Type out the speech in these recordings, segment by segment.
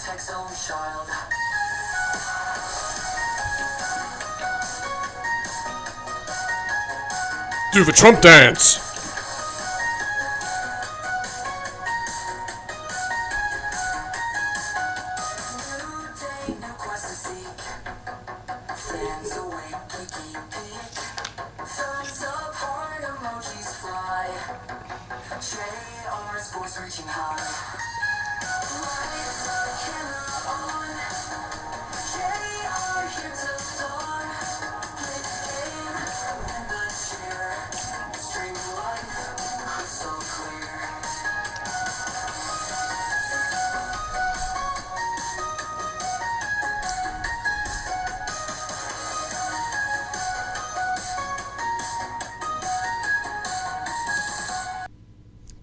protects own child. Do the Trump dance! New day, new quest to seek. Fans awake, geeky peek. Thumbs up, heart emojis fly. JR's voice reaching high. Lights the camera on. JR here to dawn. Play the game, win the cheer. Streaming life, crystal clear.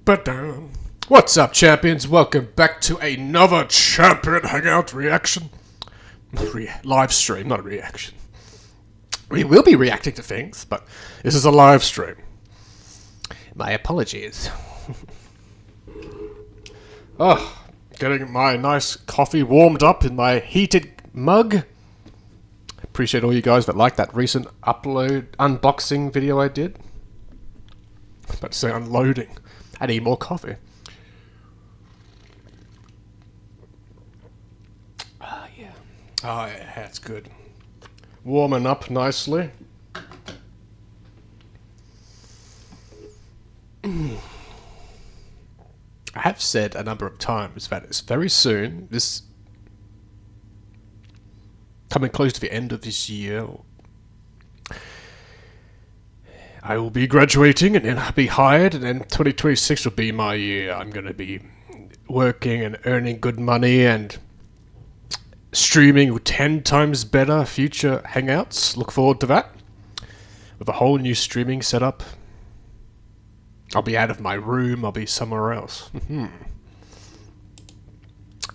But what's up, champions? Welcome back to another Champion Hangout reaction. Live stream, not a reaction. We will be reacting to things, but this is a live stream. My apologies. Oh, getting my nice coffee warmed up in my heated mug. Appreciate all you guys that liked that recent unboxing video I did. I was about to say unloading. I need more coffee. Oh yeah, that's good. Warming up nicely. I have said a number of times that it's very soon, this coming close to the end of this year, I will be graduating and then I'll be hired, and then 2026 will be my year. I'm going to be working and earning good money and streaming 10 times better future Hangouts. Look forward to that. With a whole new streaming setup. I'll be out of my room. I'll be somewhere else.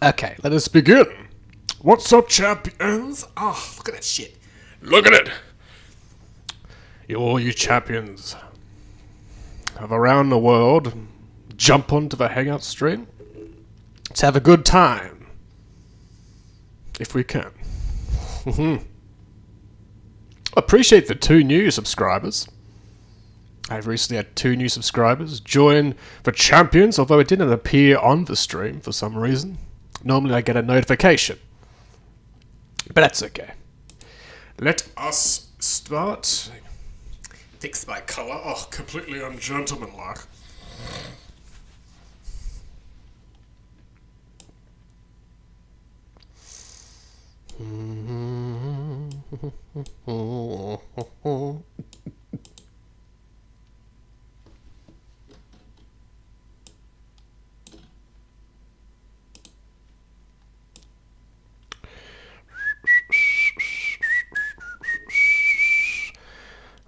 Okay, let us begin. What's up, champions? Oh, look at that shit. Look at it. All you champions of around the world, jump onto the Hangout stream. Let's have a good time. If we can. Appreciate the 2 new subscribers. I've recently had 2 new subscribers join the champions, although it didn't appear on the stream for some reason. Normally I get a notification. But that's okay. Let us start. Fix my colour. Oh, completely ungentlemanlike.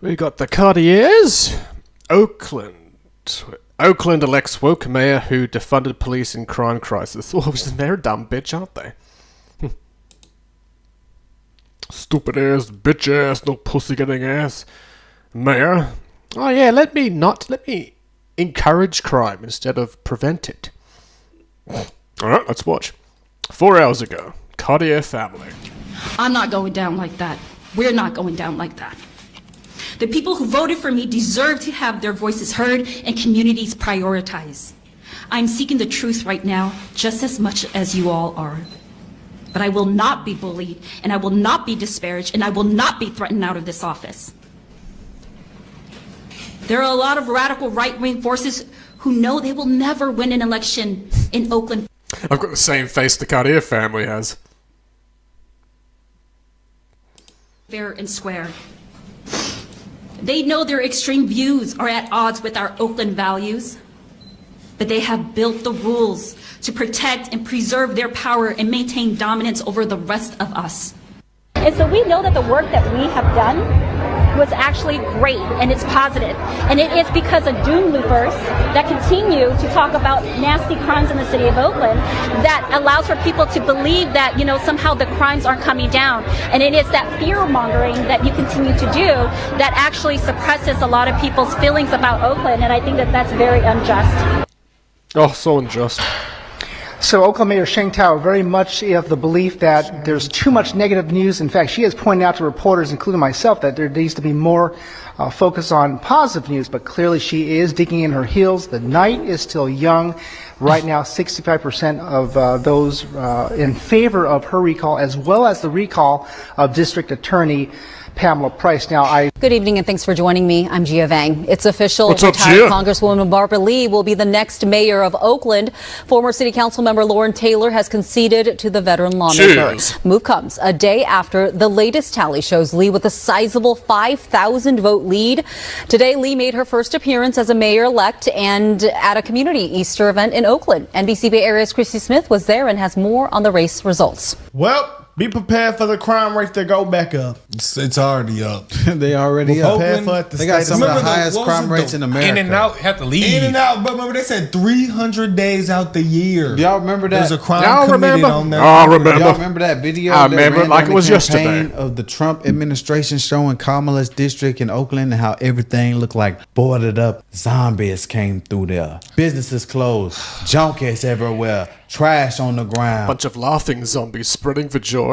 We got the Cartiers. Oakland elects woke mayor who defunded police in crime crisis. Oh, they're a dumb bitch, aren't they? Stupid ass, bitch ass, no pussy getting ass mayor. Oh yeah, let me encourage crime instead of prevent it. Alright, let's watch. 4 hours ago, Cartier family. I'm not going down like that. We're not going down like that. The people who voted for me deserve to have their voices heard and communities prioritized. I'm seeking the truth right now, just as much as you all are. But I will not be bullied, and I will not be disparaged, and I will not be threatened out of this office. There are a lot of radical right-wing forces who know they will never win an election in Oakland. I've got the same face the Cartier family has. Fair and square. They know their extreme views are at odds with our Oakland values, but they have built the rules to protect and preserve their power and maintain dominance over the rest of us. And so we know that the work that we have done was actually great and it's positive. And it is because of doom loopers that continue to talk about nasty crimes in the city of Oakland that allows for people to believe that, you know, somehow the crimes aren't coming down. And it is that fear mongering that you continue to do that actually suppresses a lot of people's feelings about Oakland. And I think that that's very unjust. Oh, so unjust. So Oakland Mayor Sheng Tao very much of the belief that there's too much negative news. In fact, she has pointed out to reporters, including myself, that there needs to be more focus on positive news, but clearly she is digging in her heels. The night is still young. Right now, 65% of those in favor of her recall, as well as the recall of District Attorney Pamela Price. Now, Good evening and thanks for joining me. I'm Gia Vang. It's official. What's up, Retired Gia? Congresswoman Barbara Lee will be the next mayor of Oakland. Former City Council member Lauren Taylor has conceded to the veteran lawmaker. Jeez. Move comes a day after the latest tally shows Lee with a sizable 5,000 vote lead. Today, Lee made her first appearance as a mayor-elect and at a community Easter event in Oakland. NBC Bay Area's Christy Smith was there and has more on the race results. Well, be prepared for the crime rate to go back up. It's already up. They already Well, up. prepare for it to They got stay some the of the same. highest What was crime it, rates though? in America. In and out, have to leave. In and out, but remember they said 300 days out the year. Y'all remember that? There's a crime Y'all committed remember? on there. I remember. Y'all remember that video? I that remember it ran like during it was the campaign yesterday. of the Trump administration showing Kamala's district in Oakland and how everything looked like boarded up zombies came through there. Businesses closed, junkies everywhere, trash on the ground. Bunch of laughing zombies spreading for joy.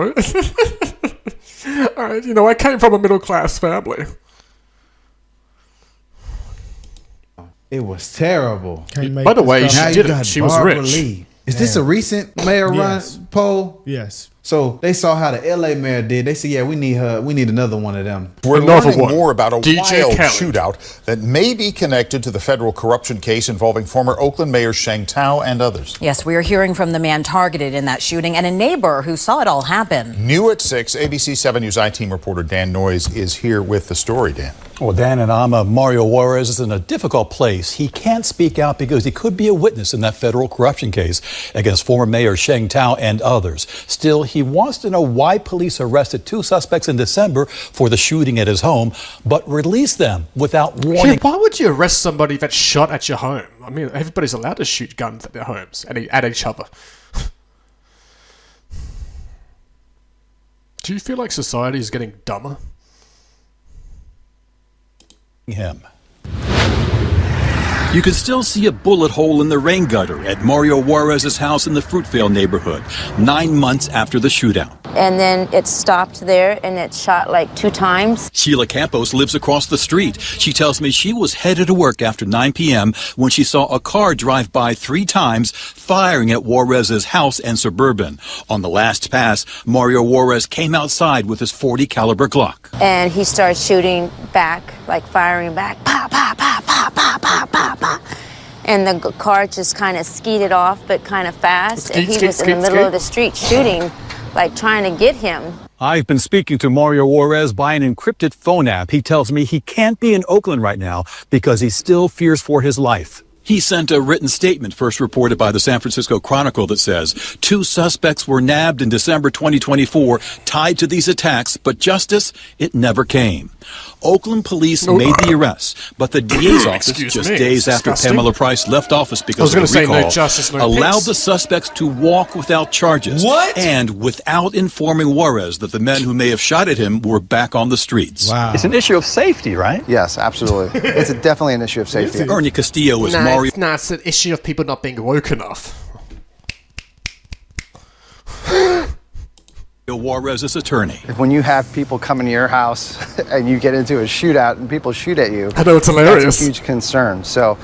Alright, I came from a middle class family. It was terrible. Can't make By the this way, stuff she Now did you it. got She was Barbara rich. Lee. Is this a recent mayor Yes. run poll? Yes. So they saw how the LA mayor did. They said, yeah, we need her. We need another one of them. We're Another learning one. more about a DJ wild Kelly. shootout that may be connected to the federal corruption case involving former Oakland Mayor Sheng Tao and others. Yes, we are hearing from the man targeted in that shooting and a neighbor who saw it all happen. New at 6, ABC 7 News I-Team reporter Dan Noyes is here with the story. Dan. Well, Dan and Mario Juarez is in a difficult place. He can't speak out because he could be a witness in that federal corruption case against former Mayor Sheng Tao and others. Still, he wants to know why police arrested 2 suspects in December for the shooting at his home, but released them without warning. Yeah, why would you arrest somebody that's shot at your home? I mean, everybody's allowed to shoot guns at their homes and at each other. Do you feel like society is getting dumber? Him. You can still see a bullet hole in the rain gutter at Mario Juarez's house in the Fruitvale neighborhood, 9 months after the shootout. And then it stopped there and it shot like 2 times. Sheila Campos lives across the street. She tells me she was headed to work after 9 p.m. when she saw a car drive by 3 times, firing at Juarez's house and Suburban. On the last pass, Mario Juarez came outside with his .40 caliber Glock. And he started shooting back, like firing back. Pa, pa, pa, pa, pa, pa, pa, pa. And the car just kind of skeeted off, but kind of fast. And he was in the middle of the street shooting, like trying to get him. I've been speaking to Mario Juarez by an encrypted phone app. He tells me he can't be in Oakland right now because he still fears for his life. He sent a written statement first reported by the San Francisco Chronicle that says 2 suspects were nabbed in December 2024 tied to these attacks, but justice, it never came. Oakland police made the arrests, but the DA's office, Excuse just me, days it's after disgusting. Pamela Price left office I was because gonna of the say recall, no justice, no allowed peace. the suspects to walk without charges. What? And without informing Juarez that the men who may have shot at him were back on the streets. Wow. It's an issue of safety, right? Yes, absolutely. It's definitely an issue of safety. Ernie Castillo is Nah, Mario. it's an issue of people not being woke enough. Juarez's attorney. If when you have people come into your house and you get into a shootout and people shoot at you, I know, it's hilarious. That's a huge concern. So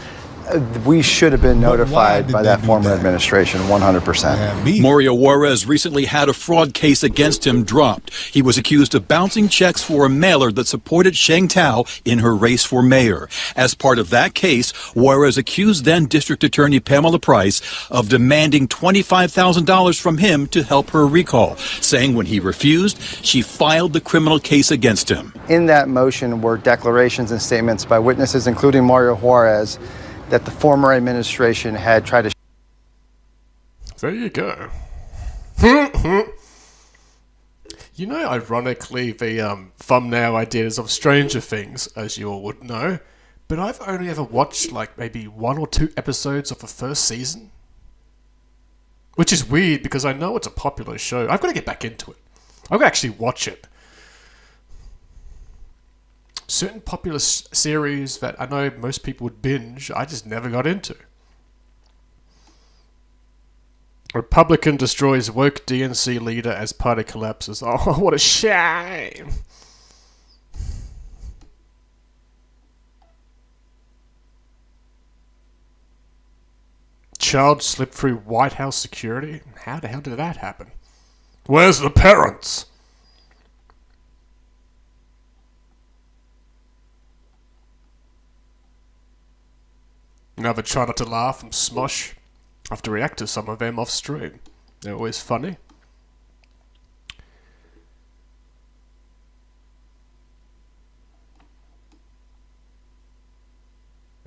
we should have been notified by that former administration 100%. Mario Juarez recently had a fraud case against him dropped. He was accused of bouncing checks for a mailer that supported Sheng Tao in her race for mayor. As part of that case, Juarez accused then District Attorney Pamela Price of demanding $25,000 from him to help her recall, saying when he refused, she filed the criminal case against him. In that motion were declarations and statements by witnesses, including Mario Juarez, that the former administration had tried to. There you go. Ironically, the thumbnail I did is of Stranger Things, as you all would know, but I've only ever watched like maybe 1 or 2 episodes of the first season. Which is weird because I know it's a popular show. I've got to get back into it. I've got to actually watch it. Certain popular series that I know most people would binge, I just never got into. Republican destroys woke DNC leader as party collapses. Oh, what a shame. Child slipped through White House security? How the hell did that happen? Where's the parents? Never try not to laugh and smosh. I have to react to some of them off stream. They're always funny.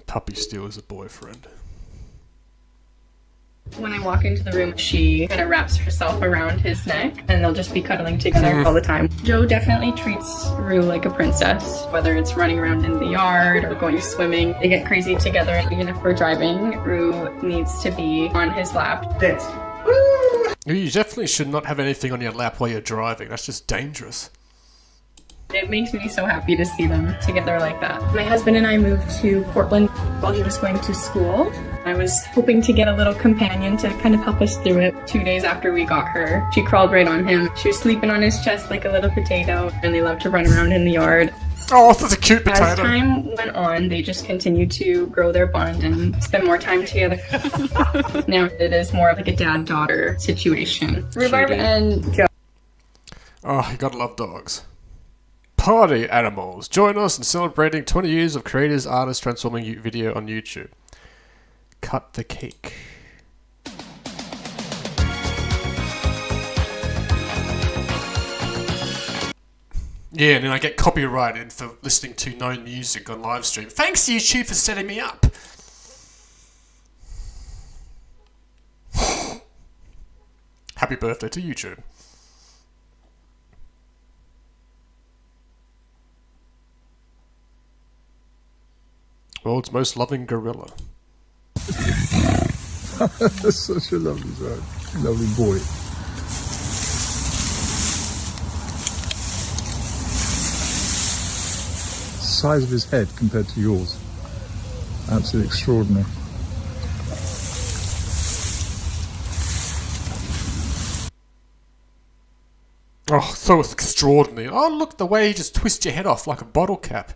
Puppy steals a boyfriend. When I walk into the room, she kind of wraps herself around his neck and they'll just be cuddling together all the time. Joe definitely treats Rue like a princess, whether it's running around in the yard or going swimming. They get crazy together. Even if we're driving, Rue needs to be on his lap. That's You definitely should not have anything on your lap while you're driving. That's just dangerous. It makes me so happy to see them together like that. My husband and I moved to Portland while he was going to school. I was hoping to get a little companion to kind of help us through it. 2 days after we got her, she crawled right on him. She was sleeping on his chest like a little potato, and they love to run around in the yard. Oh, that's a cute potato. As time went on, they just continued to grow their bond and spend more time together. Now it is more of like a dad-daughter situation. Rhubarb and Joe. Oh, you gotta love dogs. Party animals. Join us in celebrating 20 years of creators, artists transforming video on YouTube. Cut the cake. Yeah, and then I get copyrighted for listening to no music on live stream. Thanks YouTube for setting me up. Happy birthday to YouTube. World's most loving gorilla. That's such a lovely boy. Size of his head compared to yours. Absolutely extraordinary. Oh, so extraordinary. Oh, look, the way he just twists your head off like a bottle cap.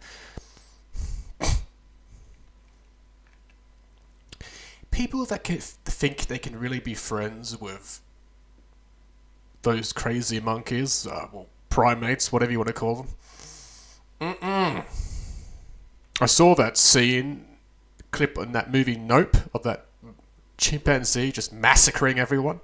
People that think they can really be friends with those crazy monkeys, well, primates, whatever you want to call them. I saw that clip in that movie Nope of that chimpanzee just massacring everyone.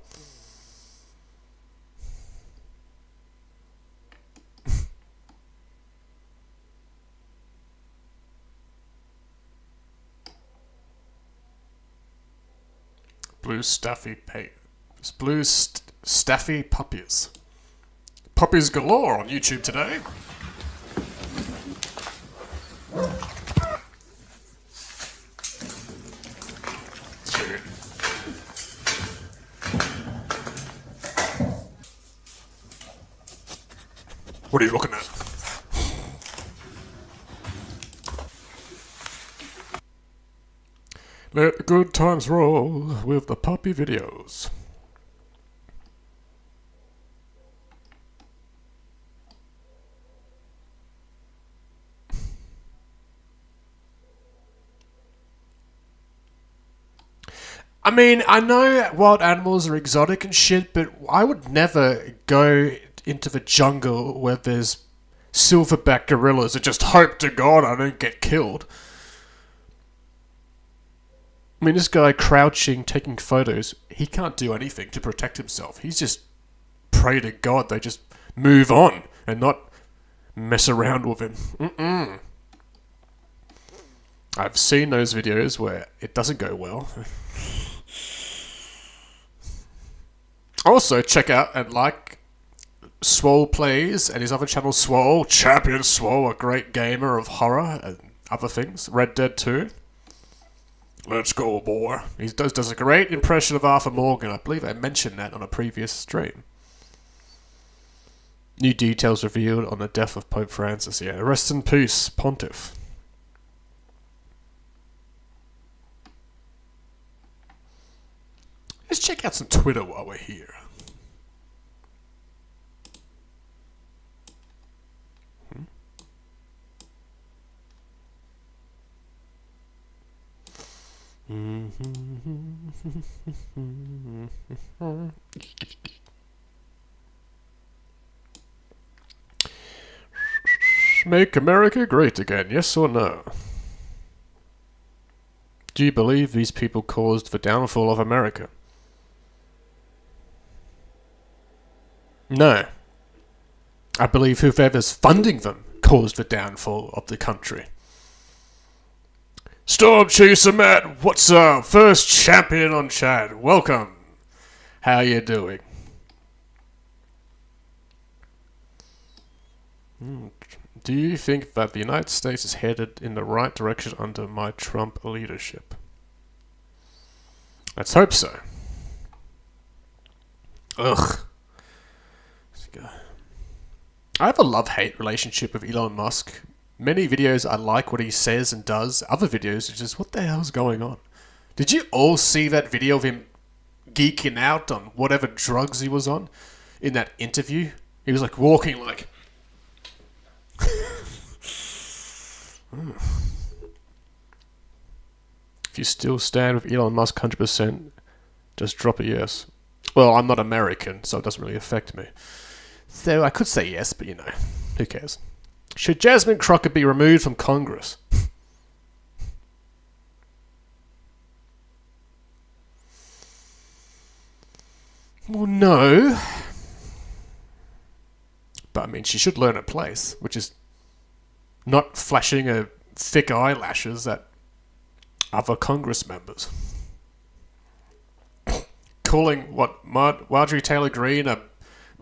Blue staffy puppies. Puppies galore on YouTube today. What are you looking at? Let the good times roll with the puppy videos. I mean, I know wild animals are exotic and shit, but I would never go into the jungle where there's silverback gorillas and just hope to God I don't get killed. I mean, this guy crouching, taking photos, he can't do anything to protect himself. He's just pray to God they just move on and not mess around with him. I've seen those videos where it doesn't go well. Also, check out and like Swole Plays and his other channel, Swole, Champion Swole, a great gamer of horror and other things. Red Dead 2. Let's go, boy. He does a great impression of Arthur Morgan. I believe I mentioned that on a previous stream. New details revealed on the death of Pope Francis. Yeah, rest in peace, Pontiff. Let's check out some Twitter while we're here. Make America great again, yes or no? Do you believe these people caused the downfall of America? No. I believe whoever's funding them caused the downfall of the country. Storm Chaser Matt, what's up? First champion on chat. Welcome. How you doing? Do you think that the United States is headed in the right direction under my Trump leadership? Let's hope so. Ugh. Let's go. I have a love-hate relationship with Elon Musk. Many videos I like what he says and does. Other videos are just, what the hell's going on? Did you all see that video of him geeking out on whatever drugs he was on in that interview? He was like walking like... If you still stand with Elon Musk 100%, just drop a yes. Well, I'm not American, so it doesn't really affect me. So I could say yes, but you know, who cares? Should Jasmine Crocker be removed from Congress? Well, no. But I mean, she should learn her place, which is not flashing her thick eyelashes at other Congress members. Calling, what, Marjorie Taylor Greene a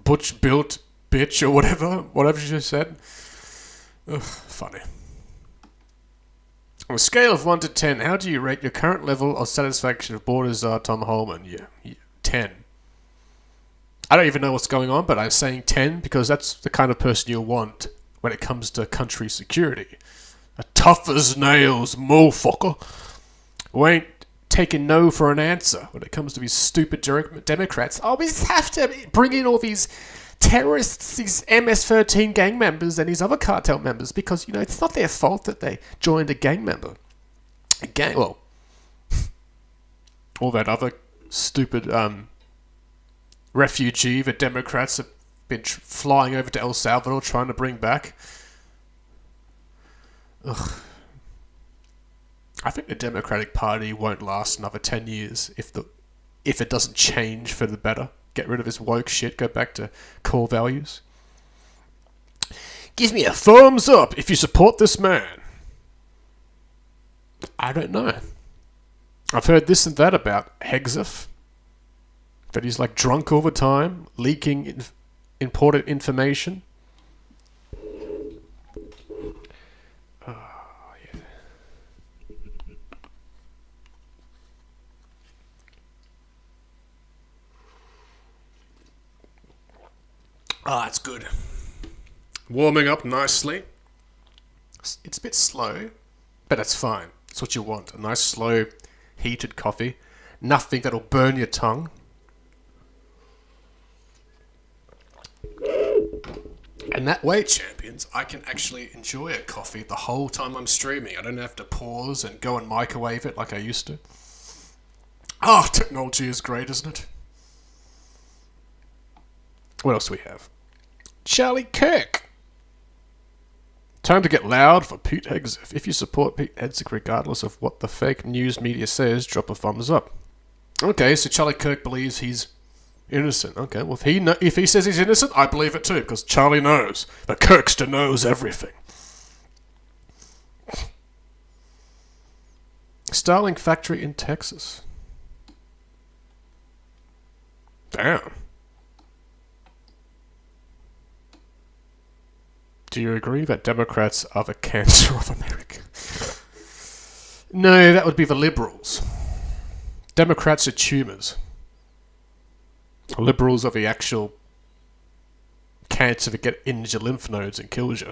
butch-built bitch or whatever she just said. Ugh, funny. On a scale of 1 to 10, how do you rate your current level of satisfaction of Baltazar Tom Holman? Yeah, 10. I don't even know what's going on, but I'm saying 10 because that's the kind of person you'll want when it comes to country security. A tough as nails motherfucker who ain't taking no for an answer when it comes to these stupid Democrats. Oh, we just have to bring in all these terrorists, these MS-13 gang members and these other cartel members because, you know, it's not their fault that they joined a gang member. A gang, well, all that other stupid refugee the Democrats have been flying over to El Salvador trying to bring back. Ugh. I think the Democratic Party won't last another 10 years if it doesn't change for the better. Get rid of this woke shit, go back to core values. Give me a thumbs up if you support this man. I don't know. I've heard this and that about Hegseth. That he's like drunk all the time, leaking important information. Ah, it's good. Warming up nicely. It's a bit slow, but that's fine. It's what you want. A nice, slow, heated coffee. Nothing that'll burn your tongue. And that way, champions, I can actually enjoy a coffee the whole time I'm streaming. I don't have to pause and go and microwave it like I used to. Ah, technology is great, isn't it? What else do we have? Charlie Kirk. Time to get loud for Pete Hegseth. If you support Pete Hegseth regardless of what the fake news media says, drop a thumbs up. Okay, so Charlie Kirk believes he's innocent. Okay, well if he says he's innocent, I believe it too, because Charlie knows. The Kirkster knows everything. Starlink factory in Texas. Damn. Do you agree that Democrats are the cancer of America? No, that would be the liberals. Democrats are tumours. Liberals are the actual cancer that get into your lymph nodes and kills you.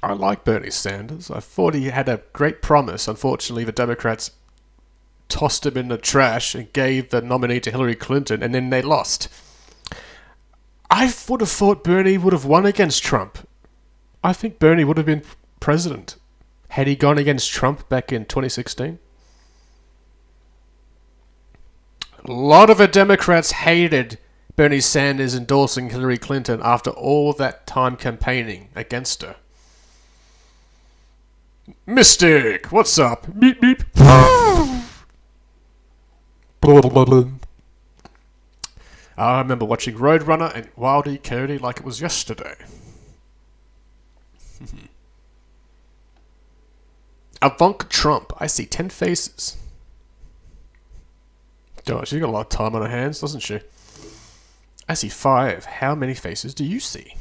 I like Bernie Sanders. I thought he had a great promise. Unfortunately, the Democrats tossed him in the trash and gave the nominee to Hillary Clinton, and then they lost. I would have thought Bernie would have won against Trump. I think Bernie would have been president had he gone against Trump back in 2016. A lot of the Democrats hated Bernie Sanders endorsing Hillary Clinton after all that time campaigning against her. Mystic, what's up? Beep beep. I remember watching Roadrunner and Wild E. Coyote like it was yesterday. Ivanka Trump, I see 10 faces. Oh, she's got a lot of time on her hands, doesn't she? I see 5. How many faces do you see?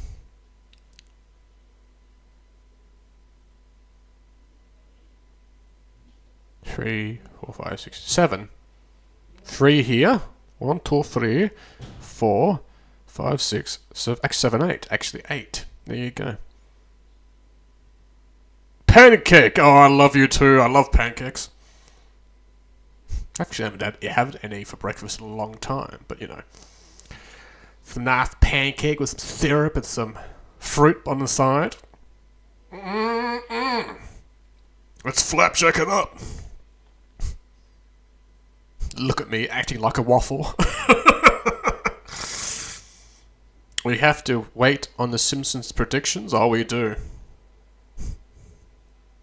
Three, 4, 5, 6, 7. 3 here. 1, 2, 3, 4, 5, 6, 7, 8. Actually, 8. There you go. Pancake! Oh, I love you too. I love pancakes. Actually, I haven't had any for breakfast in a long time, but you know. Some nice pancake with some syrup and some fruit on the side. Let's flapjack it up. Look at me acting like a waffle. We have to wait on the Simpsons predictions. Oh, we do.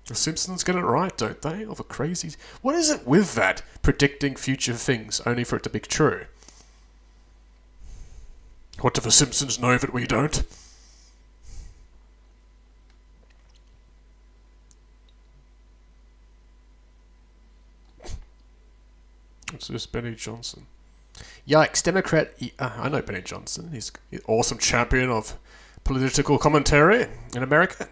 The Simpsons get it right, don't they? All the crazies. What is it with that? Predicting future things only for it to be true. What do the Simpsons know that we don't? What's this, Benny Johnson? Yikes, Democrat... I know Benny Johnson. He's an awesome champion of political commentary in America.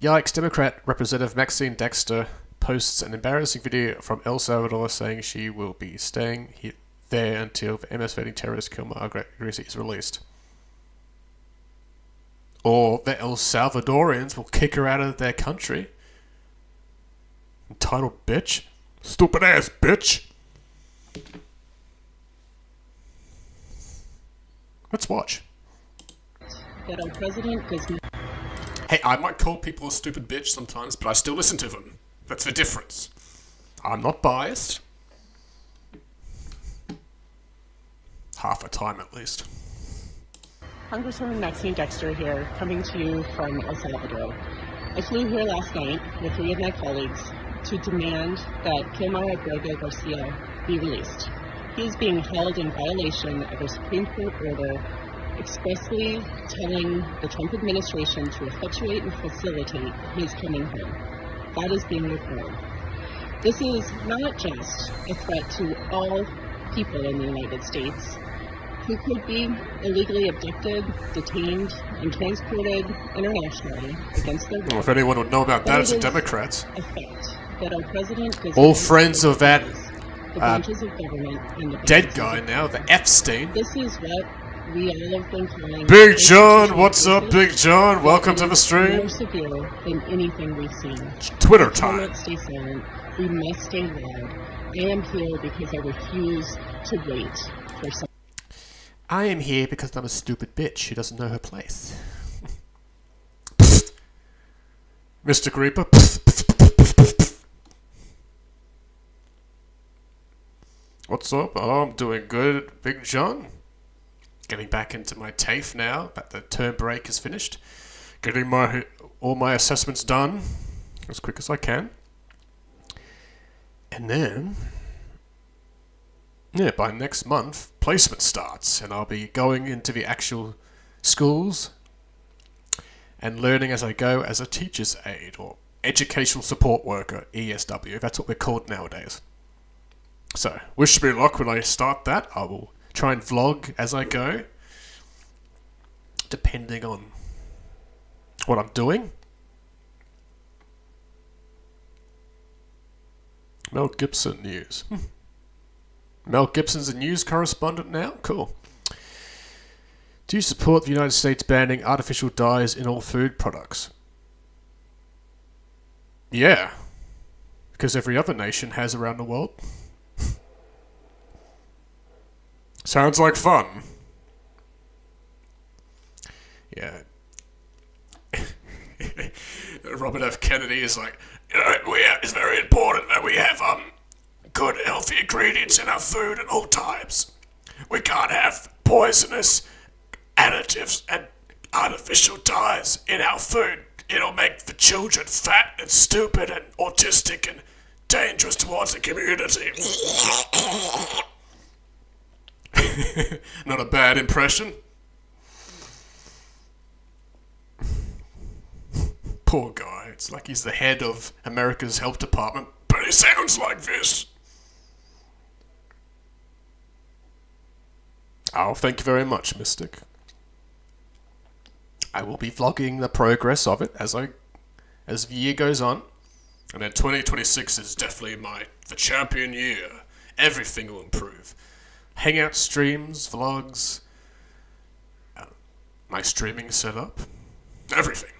Yikes, Democrat Representative Maxine Dexter posts an embarrassing video from El Salvador saying she will be staying there until the MS voting terrorist kill Margaret Greasy is released. Or the El Salvadorians will kick her out of their country. Entitled bitch. Stupid ass bitch. Let's watch. That our president does not. Hey, I might call people a stupid bitch sometimes, but I still listen to them. That's the difference. I'm not biased. Half the time, at least. Congresswoman Maxine Dexter here, coming to you from El Salvador. I flew here last night with 3 of my colleagues to demand that Kilmar Abrego Garcia be released. He is being held in violation of a Supreme Court order expressly telling the Trump administration to effectuate and facilitate his coming home. That is being ignored. This is not just a threat to all people in the United States who could be illegally abducted, detained, and transported internationally against their will. Well, if anyone would know about that, it's the Democrats. A fact that our president does all not friends of that the branches of government and the dead guy now, the Epstein. This is what we all have been calling Big John, what's up, Big John? Welcome to the stream. More severe than anything we've seen. Twitter We time. cannot stay silent. We must stay loud. I am here because I refuse to wait for some. I am here because I'm a stupid bitch who doesn't know her place. Mr. Creeper. What's up? Oh, I'm doing good, Big John. Getting back into my TAFE now that the term break is finished. Getting all my assessments done as quick as I can. And then, yeah, by next month, placement starts, and I'll be going into the actual schools and learning as I go as a teacher's aide, or educational support worker, ESW. That's what we're called nowadays. So, wish me luck when I start that. I will try and vlog as I go, depending on what I'm doing. Mel Gibson news. Mel Gibson's a news correspondent now? Cool. Do you support the United States banning artificial dyes in all food products? Yeah. because every other nation has around the world. Sounds like fun. Yeah. Robert F. Kennedy is like, it's very important that we have good, healthy ingredients in our food at all times. We can't have poisonous additives and artificial dyes in our food. It'll make the children fat and stupid and autistic and dangerous towards the community. Not a bad impression. Poor guy. It's like he's the head of America's health department, but he sounds like this. Oh, thank you very much, Mystic. I will be vlogging the progress of it as the year goes on. And then 2026 is definitely the champion year. Everything will improve. Hangout streams, vlogs, my streaming setup, everything.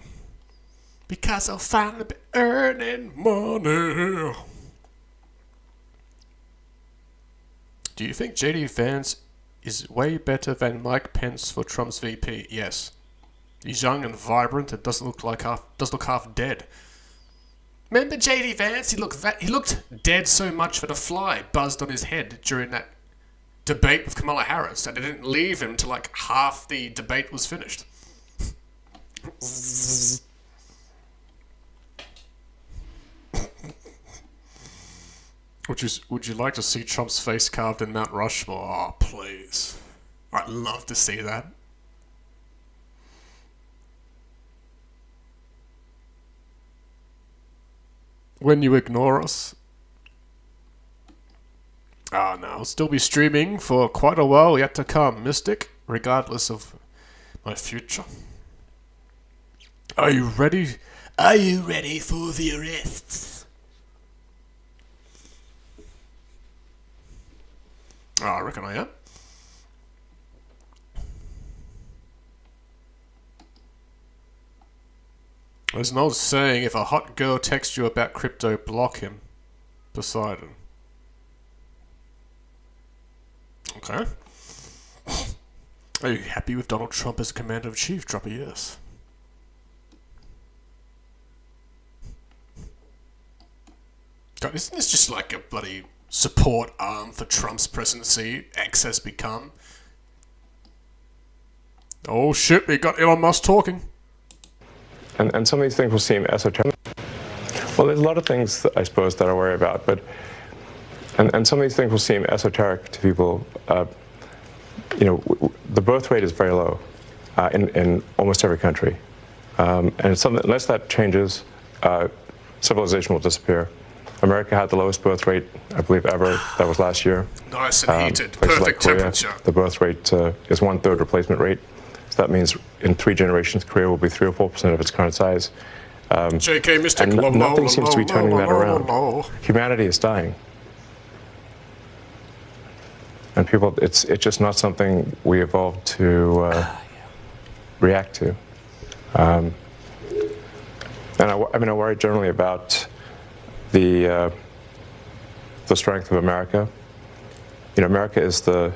Because I'll finally be earning money. Do you think JD Vance is way better than Mike Pence for Trump's VP? Yes. He's young and vibrant and doesn't look half dead. Remember JD Vance? He looked dead so much that a fly buzzed on his head during that debate with Kamala Harris, and it didn't leave him till like half the debate was finished. Would you like to see Trump's face carved in Mount Rushmore? Oh, please. I'd love to see that. When you ignore us. Ah, no, I'll still be streaming for quite a while yet to come, Mystic, regardless of my future. Are you ready? Are you ready for the arrests? Oh, I reckon I am. There's an old saying, if a hot girl texts you about crypto, block him. Poseidon. Okay. Are you happy with Donald Trump as Commander-in-Chief? Drop a yes. God, isn't this just like a bloody support arm for Trump's presidency? X has become. Oh shit, we got Elon Musk talking. And some of these things will seem esoteric. Well, there's a lot of things that I suppose that I worry about, but and some of these things will seem esoteric to people. You know, the birth rate is very low in almost every country, and it's something, unless that changes, civilization will disappear. America had the lowest birth rate, I believe, ever. That was last year. Nice and heated, places perfect like Korea, temperature. The birth rate is 1/3 replacement rate. So that means in 3 generations, Korea will be 3 or 4% of its current size. JK Mystic, and nothing seems to be turning that around. Humanity is dying. And people, it's just not something we evolved to react to. And I worry generally about the strength of America. You know, America is the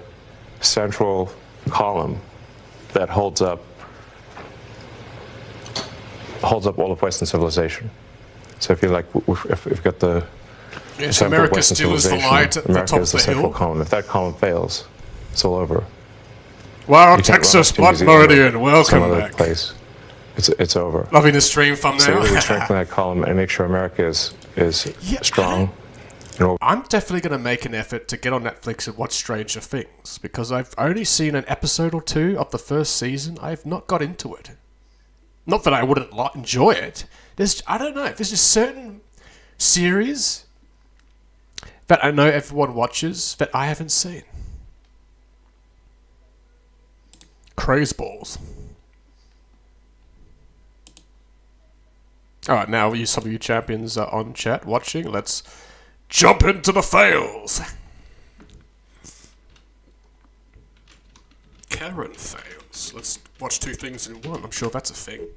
central column that holds up all of Western civilization. So if you like, if we've got the yes, center of America Western still is the civilization, light at the America top is of the central hill. column. If that column fails, it's all over. Wow, You can't Texas run up to Blood New Zealand or Meridian, some welcome other back. place. It's over. Loving the stream from So now. we strengthen that column and make sure America is strong. I'm definitely going to make an effort to get on Netflix and watch Stranger Things, because I've only seen an episode or 2 of the first season. I've not got into it. Not that I wouldn't enjoy it. I don't know. There's just certain series that I know everyone watches that I haven't seen. Crazeballs. Alright, now some of you champions are on chat watching. Let's jump into the fails. Karen fails. Let's watch 2 things in one. I'm sure that's a thing.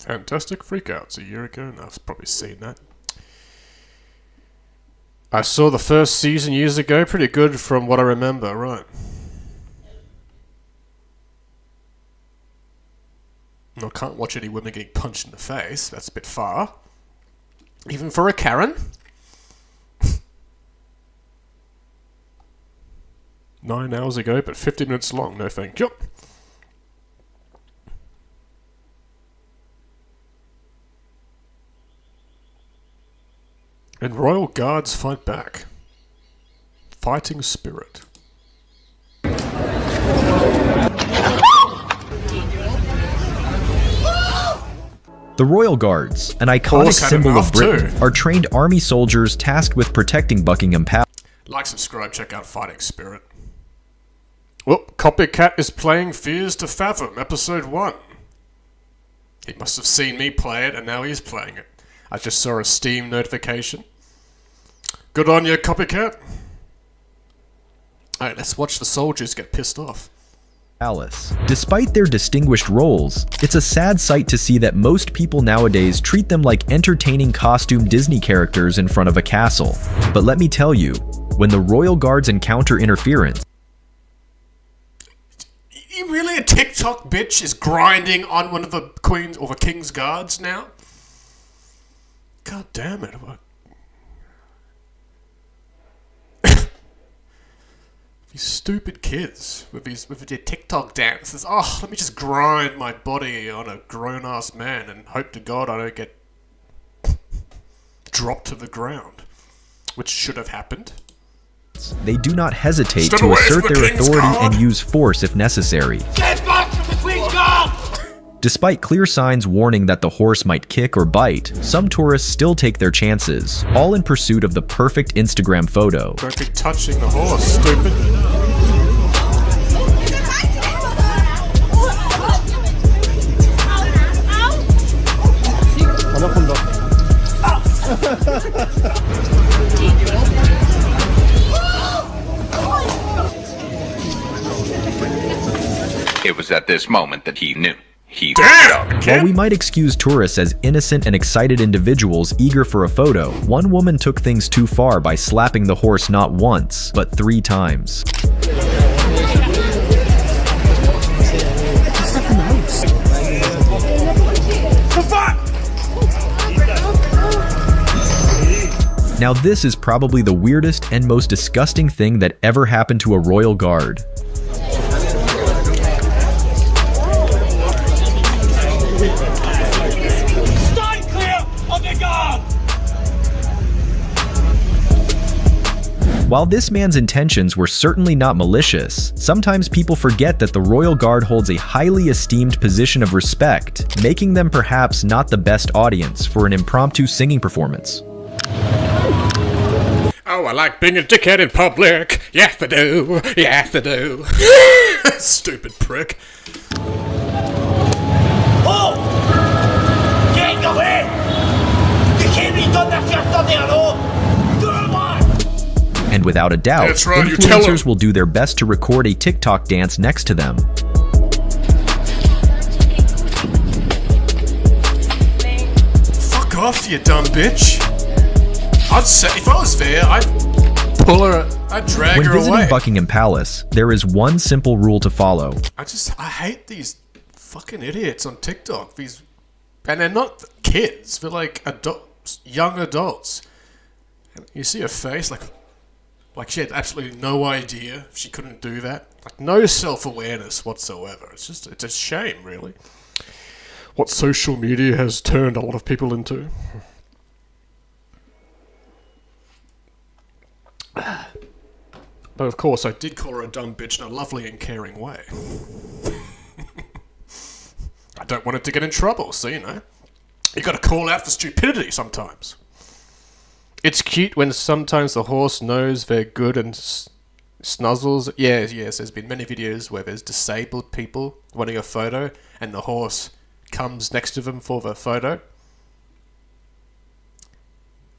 Fantastic Freakouts a year ago, and I've probably seen that. I saw the first season years ago, pretty good from what I remember, right. I can't watch any women getting punched in the face, that's a bit far. Even for a Karen. 9 hours ago, but 50 minutes long, no thank you. And Royal Guards fight back. Fighting spirit. The Royal Guards, an iconic symbol of Britain, are trained army soldiers tasked with protecting Buckingham Palace. Like, subscribe, check out Fighting Spirit. Well, Copycat is playing Fears to Fathom, Episode 1. He must have seen me play it, and now he's playing it. I just saw a Steam notification. Good on you, Copycat. Alright, let's watch the soldiers get pissed off. Alice. Despite their distinguished roles, it's a sad sight to see that most people nowadays treat them like entertaining costume Disney characters in front of a castle. But let me tell you, when the Royal Guards encounter interference... You really a TikTok bitch is grinding on one of the Queen's or the King's guards now? God damn it. These stupid kids with their TikTok dances. Oh, let me just grind my body on a grown-ass man and hope to God I don't get dropped to the ground. Which should have happened. They do not hesitate to assert their authority and use force if necessary. Get back from the Queen's Guard! Despite clear signs warning that the horse might kick or bite, some tourists still take their chances, all in pursuit of the perfect Instagram photo. Don't be touching the horse, stupid. It was at this moment that he knew. While we might excuse tourists as innocent and excited individuals eager for a photo, one woman took things too far by slapping the horse not once, but 3 times. Now this is probably the weirdest and most disgusting thing that ever happened to a royal guard. While this man's intentions were certainly not malicious, sometimes people forget that the Royal Guard holds a highly esteemed position of respect, making them perhaps not the best audience for an impromptu singing performance. Oh, I like being a dickhead in public. Yes, I do. Yes, I do. Stupid prick. Oh! Get away! You can't be done that you're done there, no! And without a doubt, influencers will do their best to record a TikTok dance next to them. Fuck off, you dumb bitch. I'd say, if I was there, I'd pull her, I'd drag her away. When visiting Buckingham Palace, there is one simple rule to follow. I hate these fucking idiots on TikTok. And they're not kids, they're like adults, young adults. And you see her face, like she had absolutely no idea she couldn't do that. Like, no self-awareness whatsoever. It's a shame, really. What social media has turned a lot of people into. But of course, I did call her a dumb bitch in a lovely and caring way. I don't want her to get in trouble, so you know. You gotta call out for stupidity sometimes. It's cute when sometimes the horse knows they're good and snuzzles. Yes, there's been many videos where there's disabled people wanting a photo and the horse comes next to them for the photo.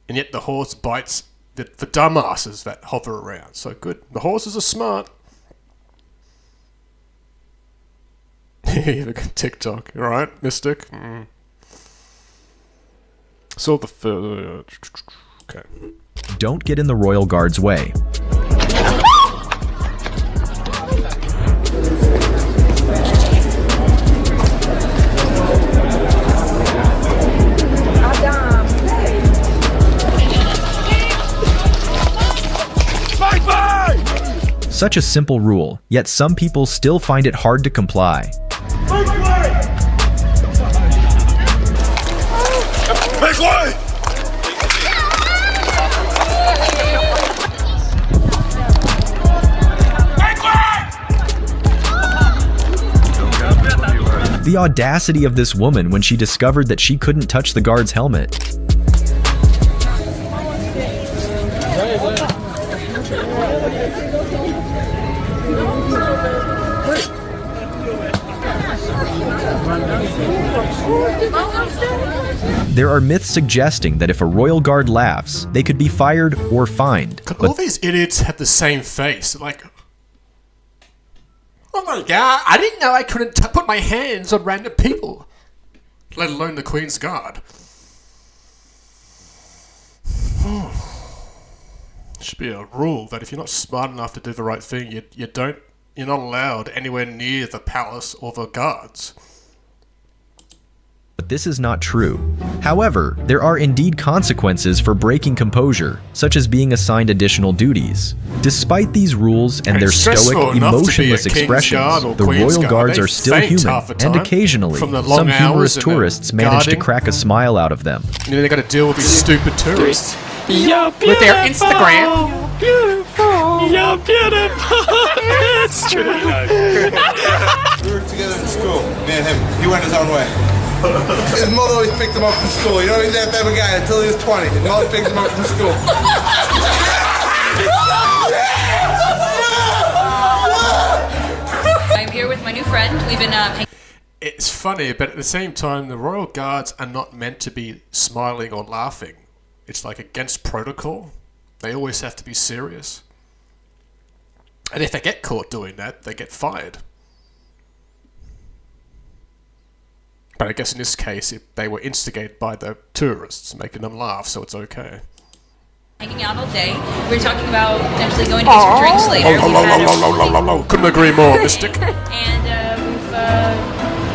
And yet the horse bites the dumbasses that hover around. So good. The horses are smart. TikTok, alright, Mystic? Saw the okay. Don't get in the Royal Guard's way. Such a simple rule, yet some people still find it hard to comply. Make way! The audacity of this woman when she discovered that she couldn't touch the guard's helmet. There are myths suggesting that if a royal guard laughs, they could be fired or fined. All these idiots have the same face. Like, oh my god, I didn't know I couldn't put my hands on random people, let alone the Queen's Guard. Should be a rule that if you're not smart enough to do the right thing, you're not allowed anywhere near the palace or the guards. But this is not true. However, there are indeed consequences for breaking composure, such as being assigned additional duties. Despite these rules and their stoic, emotionless expressions, the Royal Guards are still human, and occasionally, some humorous tourists manage to crack a smile out of them. You know, they got to deal with these stupid tourists. You're beautiful. With their Instagram. Beautiful. You're beautiful. It's true. We were together in school, me and him. He went his own way. His mother always picked him up from school. You know, he's that type of guy until he was 20. His mother picked him up from school. I'm here with my new friend. We've been It's funny, but at the same time, the Royal Guards are not meant to be smiling or laughing. It's like against protocol. They always have to be serious. And if they get caught doing that, they get fired. But I guess in this case, they were instigated by the tourists, making them laugh, so it's okay. hanging out all day. We were talking about potentially going to get some drinks later. Couldn't agree more, Mystic. And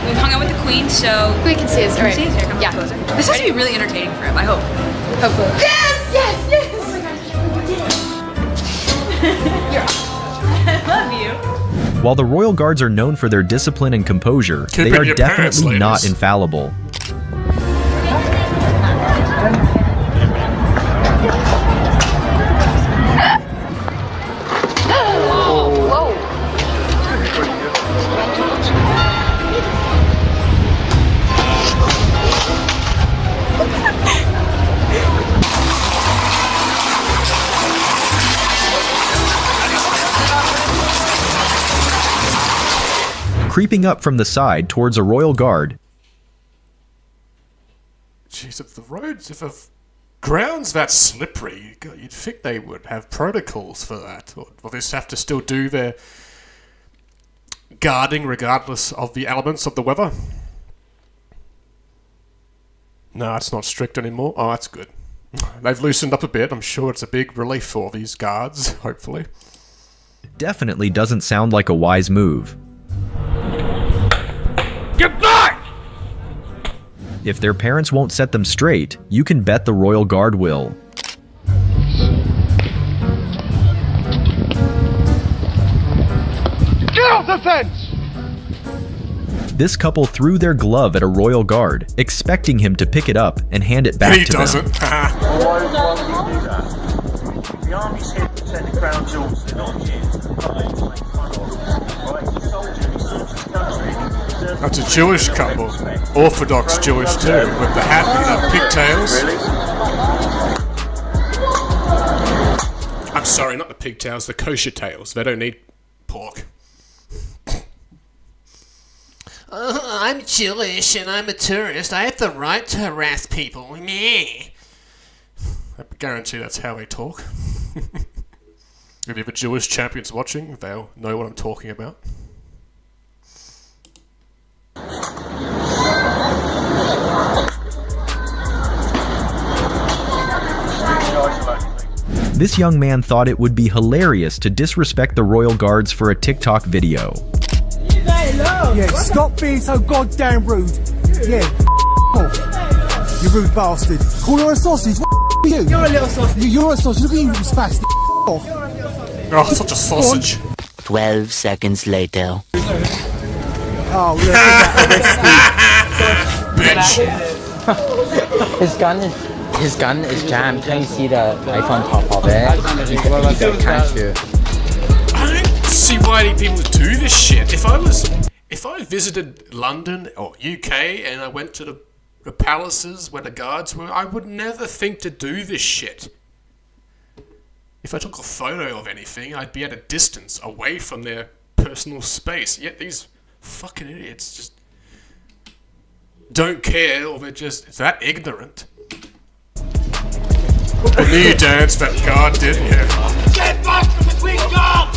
we've hung out with the Queen, so We can see us, right? Yeah. Closer. This has to be really entertaining for him, I hope. Hopefully. Yes! Yes! Yes! Oh my gosh. You're awesome. I love you. While the Royal Guards are known for their discipline and composure, Keep they it are your definitely pants, not ladies. infallible. Creeping up from the side towards a royal guard. Jeez, if the roads, if the ground's that slippery, you'd think they would have protocols for that. Or they just have to still do their guarding regardless of the elements of the weather. No, it's not strict anymore. Oh, that's good. They've loosened up a bit. I'm sure it's a big relief for these guards, hopefully. Definitely doesn't sound like a wise move. Get back! If their parents won't set them straight, you can bet the Royal Guard will. Get off the fence! This couple threw their glove at a Royal Guard, expecting him to pick it up and hand it back He to doesn't. them. The army's here to protect the crown jewels. They're not here to make fun of. Right? The soldier who serves his country. That's a Jewish couple. Orthodox Jewish too, with the hat and the pigtails. I'm sorry, not the pigtails, the kosher tails. They don't need pork. I'm Jewish and I'm a tourist. I have the right to harass people. Meh. I guarantee that's how they talk. If you have a Jewish champions watching, they'll know what I'm talking about. This young man thought it would be hilarious to disrespect the royal guards for a TikTok video. Yeah, stop being so goddamn rude. Yeah, off. You rude bastard. Call her a sausage. What you? You're a little sausage. You're a sausage. Look at you, you spastic. Off. Oh, such a sausage. 12 seconds later. Oh, look at that. His gun is jammed. Can you see the knife on top of it? He can't shoot. I don't see why people do this shit. If I visited London or UK and I went to the palaces where the guards were, I would never think to do this shit. If I took a photo of anything, I'd be at a distance away from their personal space. Yet these fucking idiots just don't care, or they're just that ignorant. The new dance that guard did, yeah. Get back from the Queen Guard!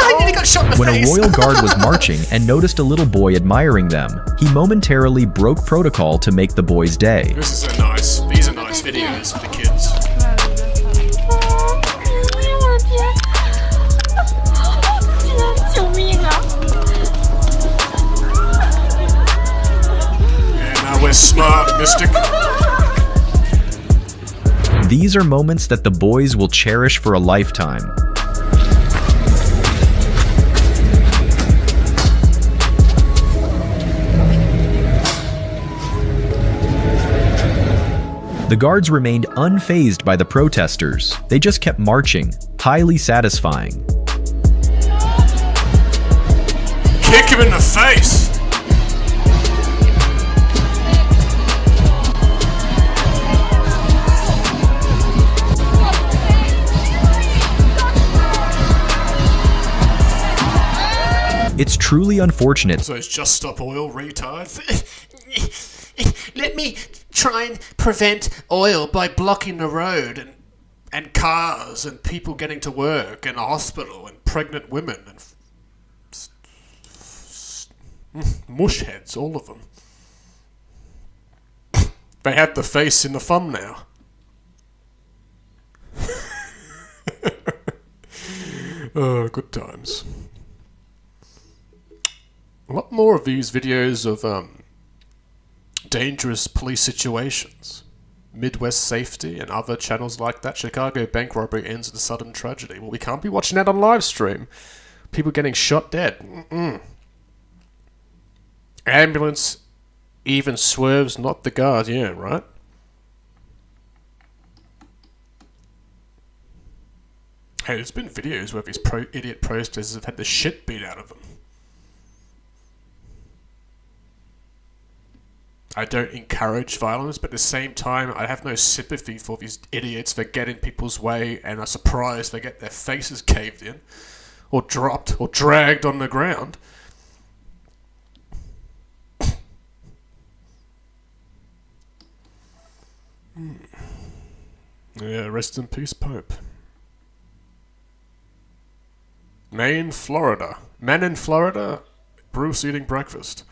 I nearly got shot in the When face. a royal guard was marching and noticed a little boy admiring them, he momentarily broke protocol to make the boy's day. These are nice videos for the kids. Yeah, now we're smart, Mystic. These are moments that the boys will cherish for a lifetime. The guards remained unfazed by the protesters. They just kept marching, highly satisfying. Kick him in the face! It's truly unfortunate. So it's Just Stop Oil, retards. Let me try and prevent oil by blocking the road and cars and people getting to work and a hospital and pregnant women and mush heads, all of them. They had the face in the thumbnail. Oh, good times. A lot more of these videos of dangerous police situations, Midwest Safety and other channels like that. Chicago bank robbery ends in a sudden tragedy. Well, we can't be watching that on live stream. People getting shot dead. Ambulance even swerves, not the guard. Yeah, right? Hey, there's been videos where these idiot protesters have had the shit beat out of them. I don't encourage violence, but at the same time, I have no sympathy for these idiots that get in people's way and are surprised they get their faces caved in, or dropped, or dragged on the ground. Yeah, rest in peace, Pope. Maine, Florida. Men in Florida, Bruce eating breakfast.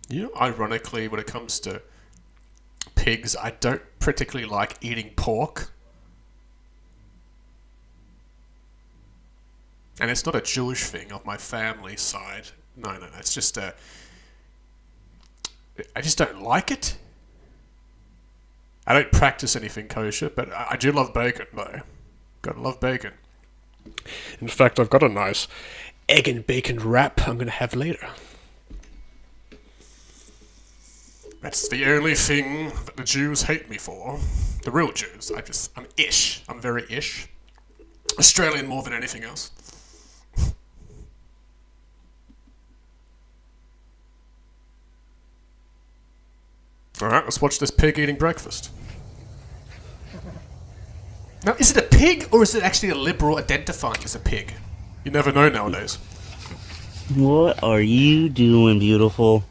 You know, ironically, when it comes to pigs, I don't particularly like eating pork. And it's not a Jewish thing of my family side. No, it's just I just don't like it. I don't practice anything kosher, but I do love bacon, though. Gotta love bacon. In fact, I've got a nice egg and bacon wrap I'm gonna have later. That's the only thing that the Jews hate me for. The real Jews. I'm ish. I'm very ish. Australian more than anything else. Alright, let's watch this pig eating breakfast. Now, is it a pig or is it actually a liberal identifying as a pig? You never know nowadays. What are you doing, beautiful?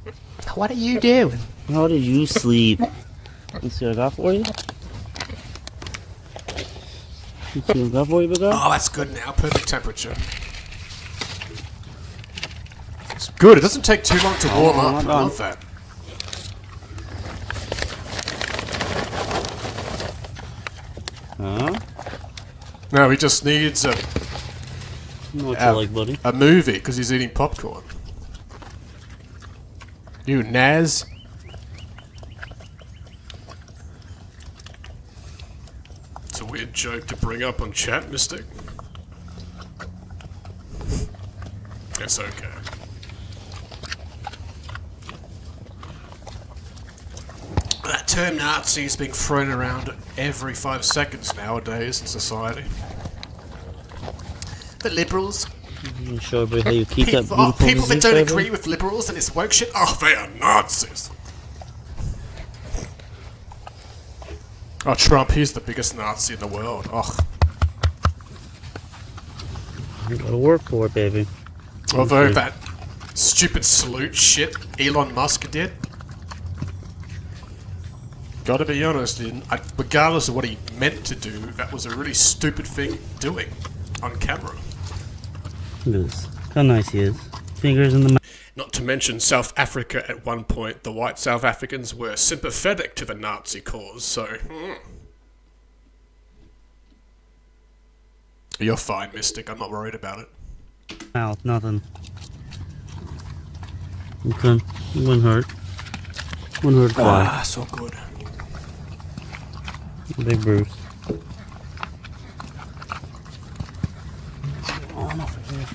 What are you doing? How did you sleep? Let's see what I got for you. Let's see what I got for you, big guy. Oh, that's good now. Perfect temperature. Good, it doesn't take too long to warm up. I love that. Huh? No, he just needs a What you like, buddy? a movie because he's eating popcorn. You Naz. It's a weird joke to bring up on chat, Mystic. It's okay. That term Nazi is being thrown around every 5 seconds nowadays in society. The liberals. You show everybody how you keep that People, beautiful people that music, don't baby? agree with liberals and this woke shit, oh, they are Nazis. Oh, Trump, he's the biggest Nazi in the world. Oh. You gotta work for it, baby. Although that stupid salute shit Elon Musk did, gotta be honest, regardless of what he meant to do, that was a really stupid thing doing on camera. Look at this. How nice he is. Fingers in the mouth. Not to mention South Africa at one point, the white South Africans were sympathetic to the Nazi cause, so... You're fine, Mystic, I'm not worried about it. Mouth, nothing. Okay. Wouldn't hurt. Wouldn't hurt quite. Ah, so good. Big Bruce. On off of here.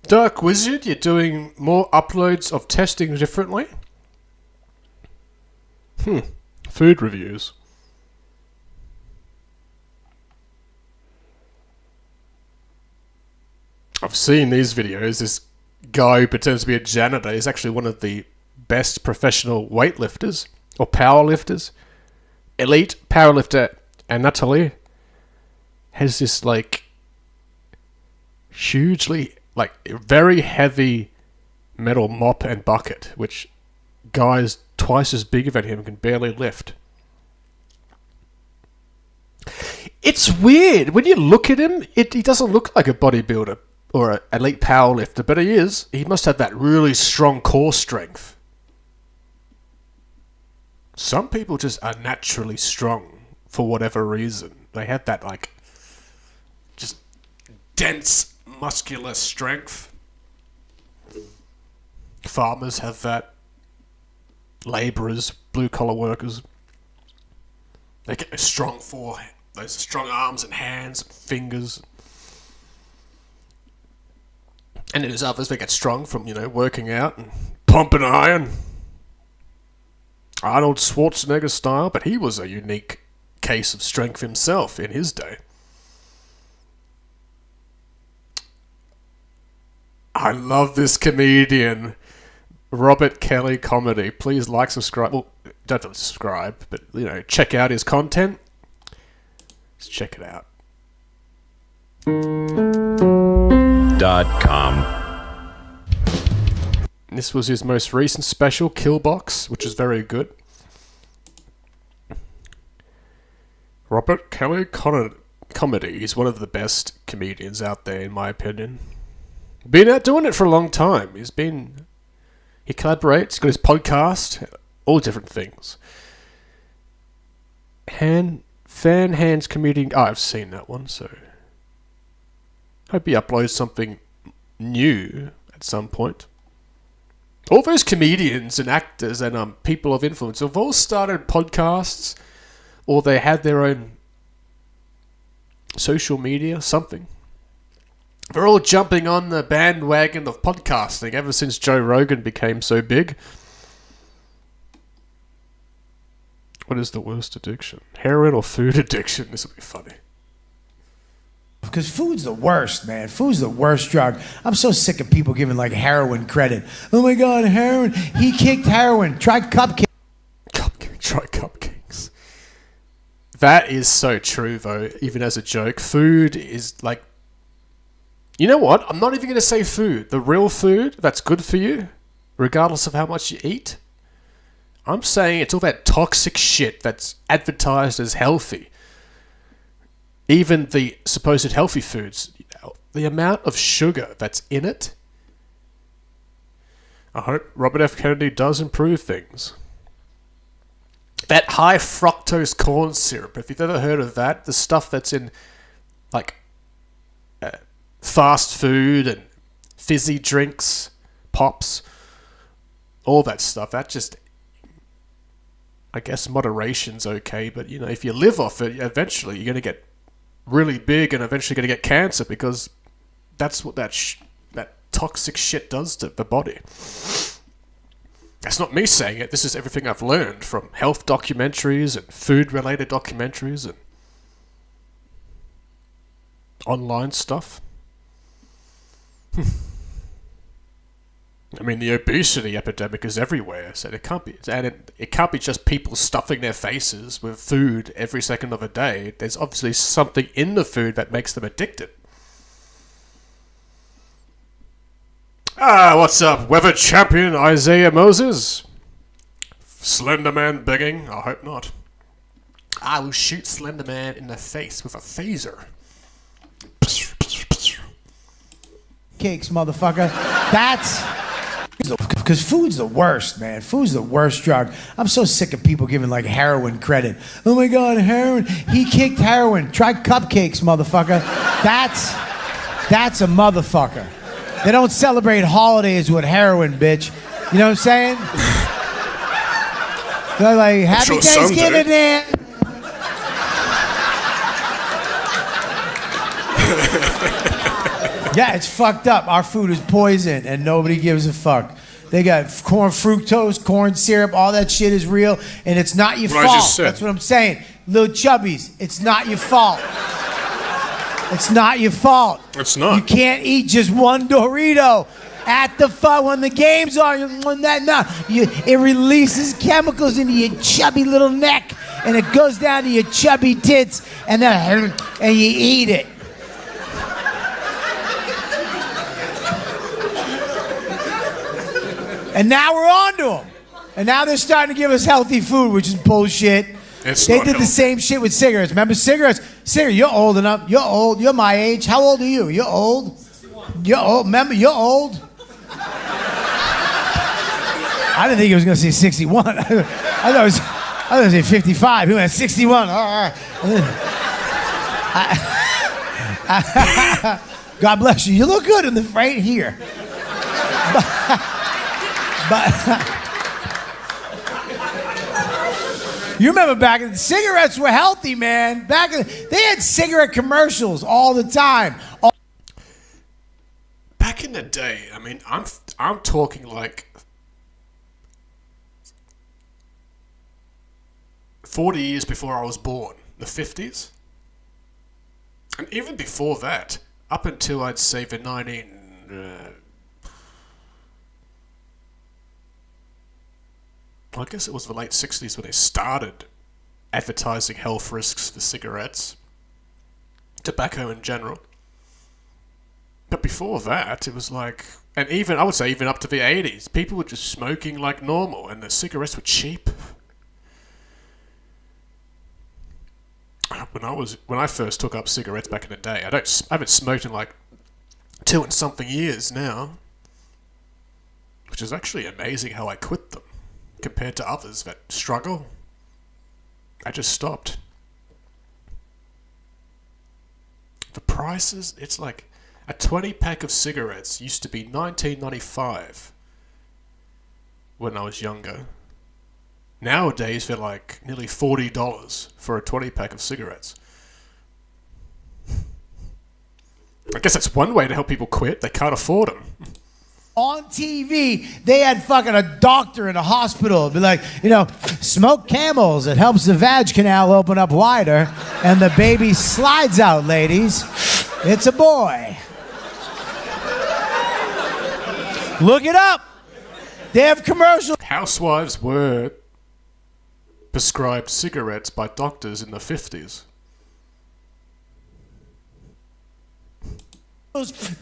Dark Wizard, you're doing more uploads of testing differently? Food reviews. I've seen these videos. This guy who pretends to be a janitor is actually one of the best professional weightlifters or powerlifters. Elite powerlifter Anatoly has this like hugely very heavy metal mop and bucket, which guys twice as big than him can barely lift. It's weird when you look at him. He doesn't look like a bodybuilder or an elite powerlifter, but he is. He must have that really strong core strength. Some people just are naturally strong for whatever reason. They have that just dense muscular strength. Farmers have that. Labourers, blue collar workers. They get strong those strong arms and hands and fingers. And then there's others that get strong from, working out and pumping iron. Arnold Schwarzenegger style, but he was a unique case of strength himself in his day. I love this comedian, Robert Kelly Comedy. Please like, subscribe. Well, don't have to subscribe, but, check out his content. Let's check it out. .com. This was his most recent special, Killbox, which is very good. Robert Kelly Comedy. He's one of the best comedians out there, in my opinion. Been out doing it for a long time. He collaborates, he's got his podcast, all different things. Fan Hands Comedian. Oh, I've seen that one, so hope he uploads something new at some point. All those comedians and actors and people of influence have all started podcasts, or they had their own social media, something. They're all jumping on the bandwagon of podcasting ever since Joe Rogan became so big. What is the worst addiction? Heroin or food addiction? This will be funny. Because food's the worst, man. Food's the worst drug. I'm so sick of people giving heroin credit. Oh my God, heroin. He kicked heroin. Try cupcakes. Try cupcakes. That is so true, though, even as a joke. Food is You know what? I'm not even going to say food. The real food that's good for you, regardless of how much you eat. I'm saying it's all that toxic shit that's advertised as healthy. Even the supposed healthy foods, the amount of sugar that's in it. I hope Robert F. Kennedy does improve things. That high fructose corn syrup, if you've ever heard of that, the stuff that's in like fast food and fizzy drinks, pops, all that stuff, that just, I guess moderation's okay, but you know, if you live off it, eventually you're going to get really big and eventually going to get cancer, because that's what that toxic shit does to the body. That's not me saying it. This is everything I've learned from health documentaries and food-related documentaries and online stuff. I mean, the obesity epidemic is everywhere, so it can't be, and it can't be just people stuffing their faces with food every second of the day. There's obviously something in the food that makes them addicted. What's up, weather champion Isaiah Moses? Slender Man begging? I hope not. I will shoot Slender Man in the face with a phaser. Cakes, motherfucker. That's... Because food's the worst, man. Food's the worst drug. I'm so sick of people giving, like, heroin credit. Oh, my God, heroin. He kicked heroin. Try cupcakes, motherfucker. That's a motherfucker. They don't celebrate holidays with heroin, bitch. You know what I'm saying? They're like, happy Thanksgiving, man. Yeah, it's fucked up. Our food is poison and nobody gives a fuck. They got corn fructose, corn syrup, all that shit is real, and it's not your fault. That's what I'm saying. Little chubbies, it's not your fault. It's not your fault. It's not. You can't eat just one Dorito at the fun when the game's on. It releases chemicals into your chubby little neck, and it goes down to your chubby tits, and you eat it. And now we're on to them. And now they're starting to give us healthy food, which is bullshit. They did the same shit with cigarettes. Remember cigarettes? Cigarettes, you're old enough. You're old. You're my age. How old are you? You're old. 61. You're old. Remember, you're old. I didn't think he was going to say 61. I thought it was going to say 55. He went 61. All right. God bless you. You look good in the right here. But you remember back in cigarettes were healthy, man. They had cigarette commercials all the time. Back in the day, I mean, I'm talking like 40 years before I was born, the 50s. And even before that, up until I'd say the I guess it was the late 60s when they started advertising health risks for cigarettes, tobacco in general. But before that, it was like, and even, I would say even up to the 80s, people were just smoking like normal, and the cigarettes were cheap. When I first took up cigarettes back in the day, I haven't smoked in like 2 and something years now, which is actually amazing how I quit them. Compared to others that struggle, I just stopped. The prices, it's like a 20-pack of cigarettes used to be $19.95 when I was younger. Nowadays, they're like nearly $40 for a 20-pack of cigarettes. I guess that's one way to help people quit. They can't afford them. On TV, they had fucking a doctor in a hospital be like, smoke Camels. It helps the vag canal open up wider, and the baby slides out, ladies. It's a boy. Look it up. They have commercials. Housewives were prescribed cigarettes by doctors in the 50s.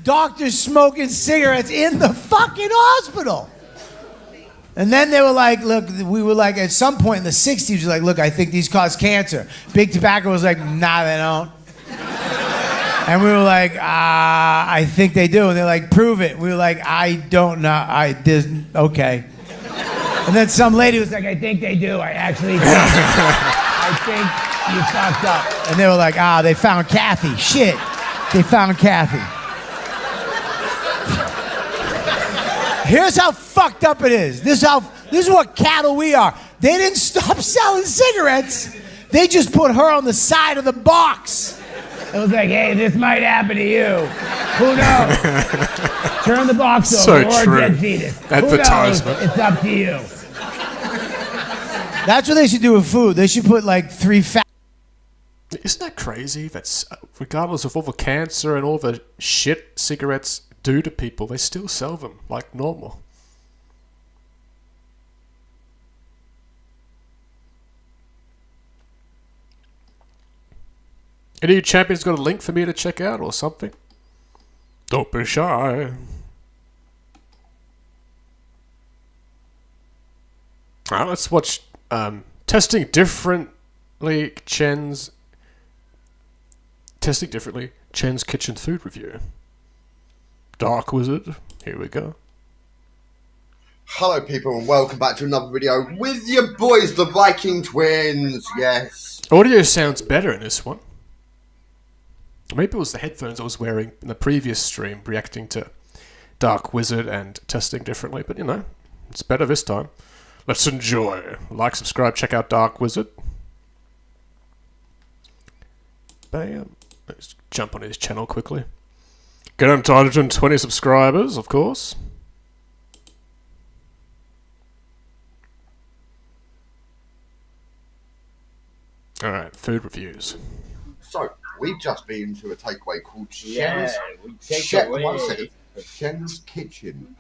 doctors smoking cigarettes in the fucking hospital. And then they were like, look, we were like, at some point in the 60s, like, look, I think these cause cancer. Big Tobacco was like, nah, they don't. And we were like, I think they do. And they're like, prove it. We were like, I don't know. Okay. And then some lady was like, I think they do. I actually think. I think you fucked up. And they were like, they found Kathy. Shit. They found Kathy. Here's how fucked up it is. This is what cattle we are. They didn't stop selling cigarettes. They just put her on the side of the box. It was like, hey, this might happen to you. Who knows? Turn the box over or true. dead fetus. Advertisement. Who knows? It's up to you. That's what they should do with food. They should put like 3 fat. Isn't that crazy? That's regardless of all the cancer and all the shit cigarettes do to people, they still sell them like normal. Any of you champions got a link for me to check out or something? Don't be shy. Alright, let's watch Testing Differently Chen's Kitchen Food Review. Dark Wizard, here we go. Hello people and welcome back to another video with your boys, the Viking Twins, yes. Audio sounds better in this one. Maybe it was the headphones I was wearing in the previous stream reacting to Dark Wizard and Testing Differently, but you know, it's better this time. Let's enjoy. Like, subscribe, check out Dark Wizard. Bam. Let's jump on his channel quickly. Get him to 120 subscribers, of course. Alright, food reviews. So, we've just been to a takeaway called Yeah, Shen's Kitchen,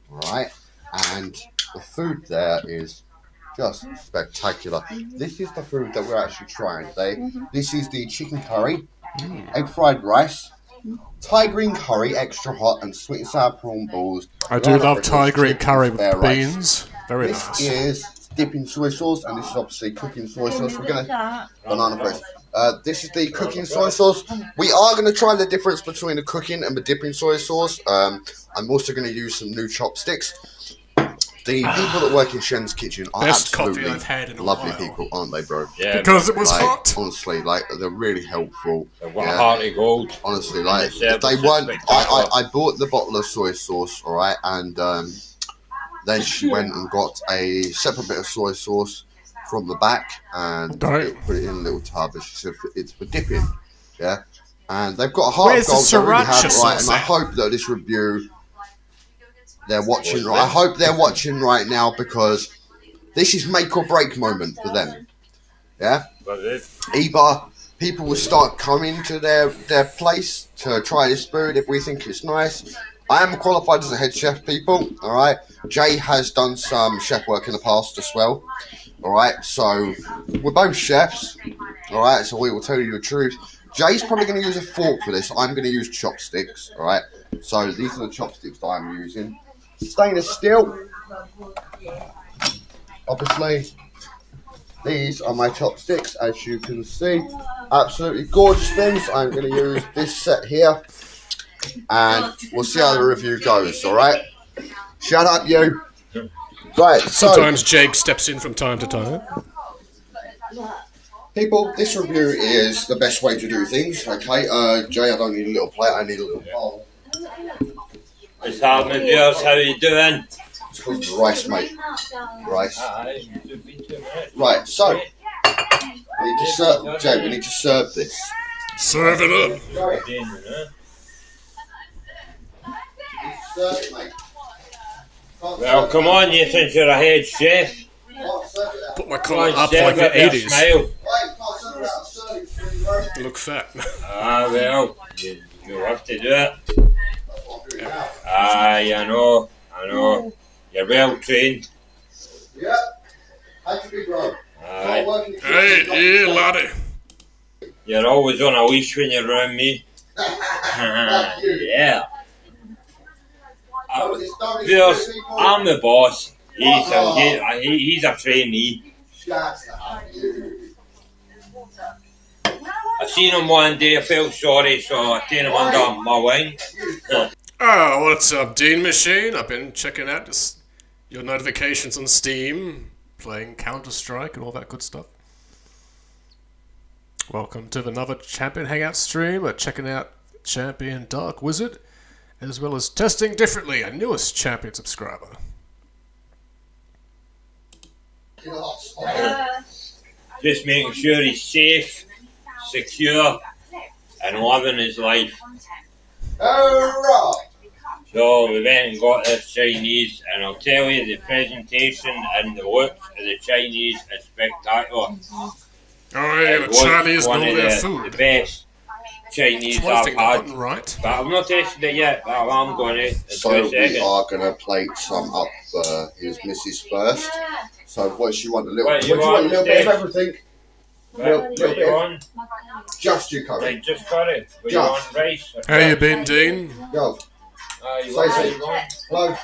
right? And the food there is just spectacular. This is the food that we're actually trying today. This is the chicken curry, egg fried rice, Thai green curry, extra hot, and sweet and sour prawn balls. I do love Thai green curry with beans. Very nice. This is dipping soy sauce, and this is obviously cooking soy sauce. We're gonna banana bread. This is the cooking soy sauce. We are going to try the difference between the cooking and the dipping soy sauce. I'm also going to use some new chopsticks. The people that work in Shen's Kitchen are Best absolutely coffee I've had in a lovely while. people, aren't they, bro? Yeah, because it was like, hot. Honestly, like they're really helpful. What a heart of gold. Honestly, like Yeah, they it's weren't. spectacular. I bought the bottle of soy sauce, all right, and then she went and got a separate bit of soy sauce from the back and put it in a little tub. And she said it's for dipping, yeah. And they've got a heart Where's of gold. the So I really sriracha have, right, sauce and I at? hope that this review they're watching. I hope they're watching right now because this is make or break moment for them. Yeah. Either people will start coming to their place to try this food if we think it's nice. I am qualified as a head chef, people. All right. Jay has done some chef work in the past as well. All right. So we're both chefs. All right. So we will tell you the truth. Jay's probably going to use a fork for this. I'm going to use chopsticks. All right. So these are the chopsticks that I'm using. Stainless steel. Obviously, these are my chopsticks, as you can see. Absolutely gorgeous things. I'm going to use this set here. And we'll see how the review goes, alright? Shut up, you. Right, so... Sometimes Jake steps in from time to time. People, this review is the best way to do things, okay? Jay, I don't need a little plate, I need a little bowl. What's happening, viewers? How are you doing? It's called rice, mate. Rice. Right, so... We need to serve... Jay, we need to serve this. Serve it up. Serve it, mate. Well, come on, you think you're a head chef? Put my Come collar on, up serve like the it with a 80s. smile. Look fat. Well, you have to do it. I know. You're well trained. Yeah. How'd you be, bro? Hey, yeah, laddie. You're always on a leash when you're around me. Yeah. First, I'm the boss. He's a trainee. I seen him one day, I felt sorry, so I taken him under my wing. Oh, what's up, Dean Machine? I've been checking out your notifications on Steam, playing Counter-Strike and all that good stuff. Welcome to another Champion Hangout stream. We're checking out Champion Dark Wizard, as well as testing differently, a newest Champion subscriber. Just making sure he's safe, secure, and loving his life. So we went and got this Chinese, and I'll tell you, the presentation and the looks of the Chinese is spectacular. Oh yeah, the Chinese know their food. The best Chinese I've had. Right. But I've not tasted it yet, but I'm going to. So we are going to plate some up for his missus first. So what does she want? A little bit of everything? Little bit. Just you curry. Like just curry. You want rice? How you been, Dean? Go. Hello.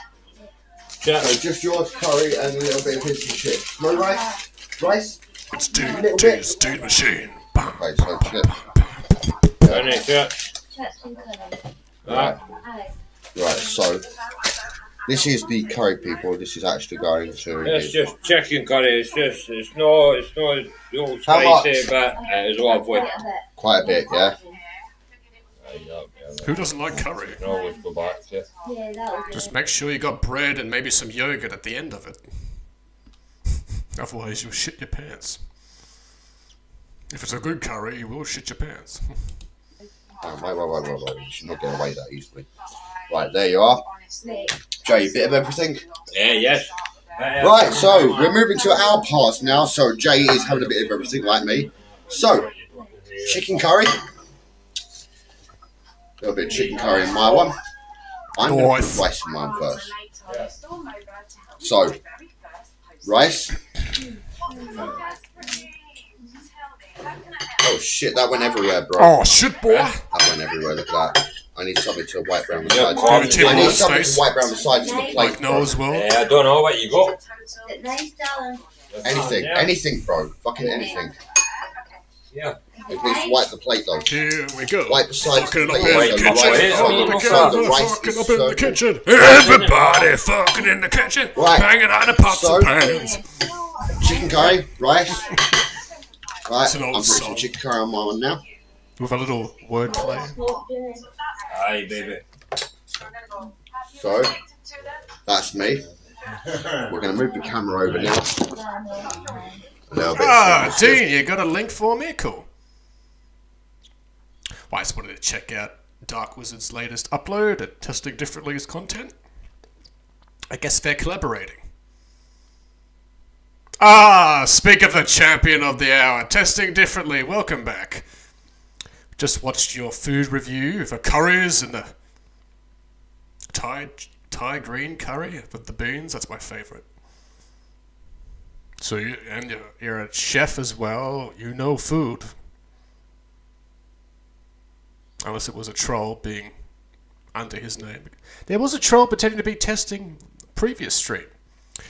So just yours curry and a little bit of his and shit. No rice? Rice? It's Dean Machine. Okay, so chip. Right, so this is the curry, people. This is actually going to. It's just chicken curry. It's not spicy, but it's lovely. Quite a bit, yeah. Who doesn't like curry? You can always go back to. Just make sure you got bread and maybe some yogurt at the end of it. Otherwise, you'll shit your pants. If it's a good curry, you will shit your pants. Wait. You should not get away that easily. Right, there you are. Jay, a bit of everything? Yeah, yes. Right, so we're moving to our parts now. So Jay is having a bit of everything like me. So, chicken curry. A little bit of chicken curry in my one. I'm going to put rice in mine first. So, rice. Oh shit, that went everywhere, bro. Oh shit, boy. That went everywhere, look at that. I need something to wipe around the sides. I need something to wipe around the sides of the plate, bro. As well. I don't know what you got. Anything, bro. Fucking anything. Yeah. It needs to wipe the plate, though. Here we go. Wipe the sides of the plate. Fucking up in the kitchen. Everybody fucking in the kitchen. Right. Banging out of pots and pans. Chicken curry, rice. Right, an I'm old putting song. some chicken curry on my one now. With a little wordplay. Aye, baby. So, that's me. We're going to move the camera over now. A little bit. Dean, you got a link for me? Cool. Well, I just wanted to check out Dark Wizard's latest upload and testing differently his content. I guess they're collaborating. Speak of the champion of the hour, testing differently. Welcome back. Just watched your food review for curries and the Thai green curry with the beans. That's my favourite. So you're a chef as well. You know food. Unless it was a troll being under his name. There was a troll pretending to be testing previous stream.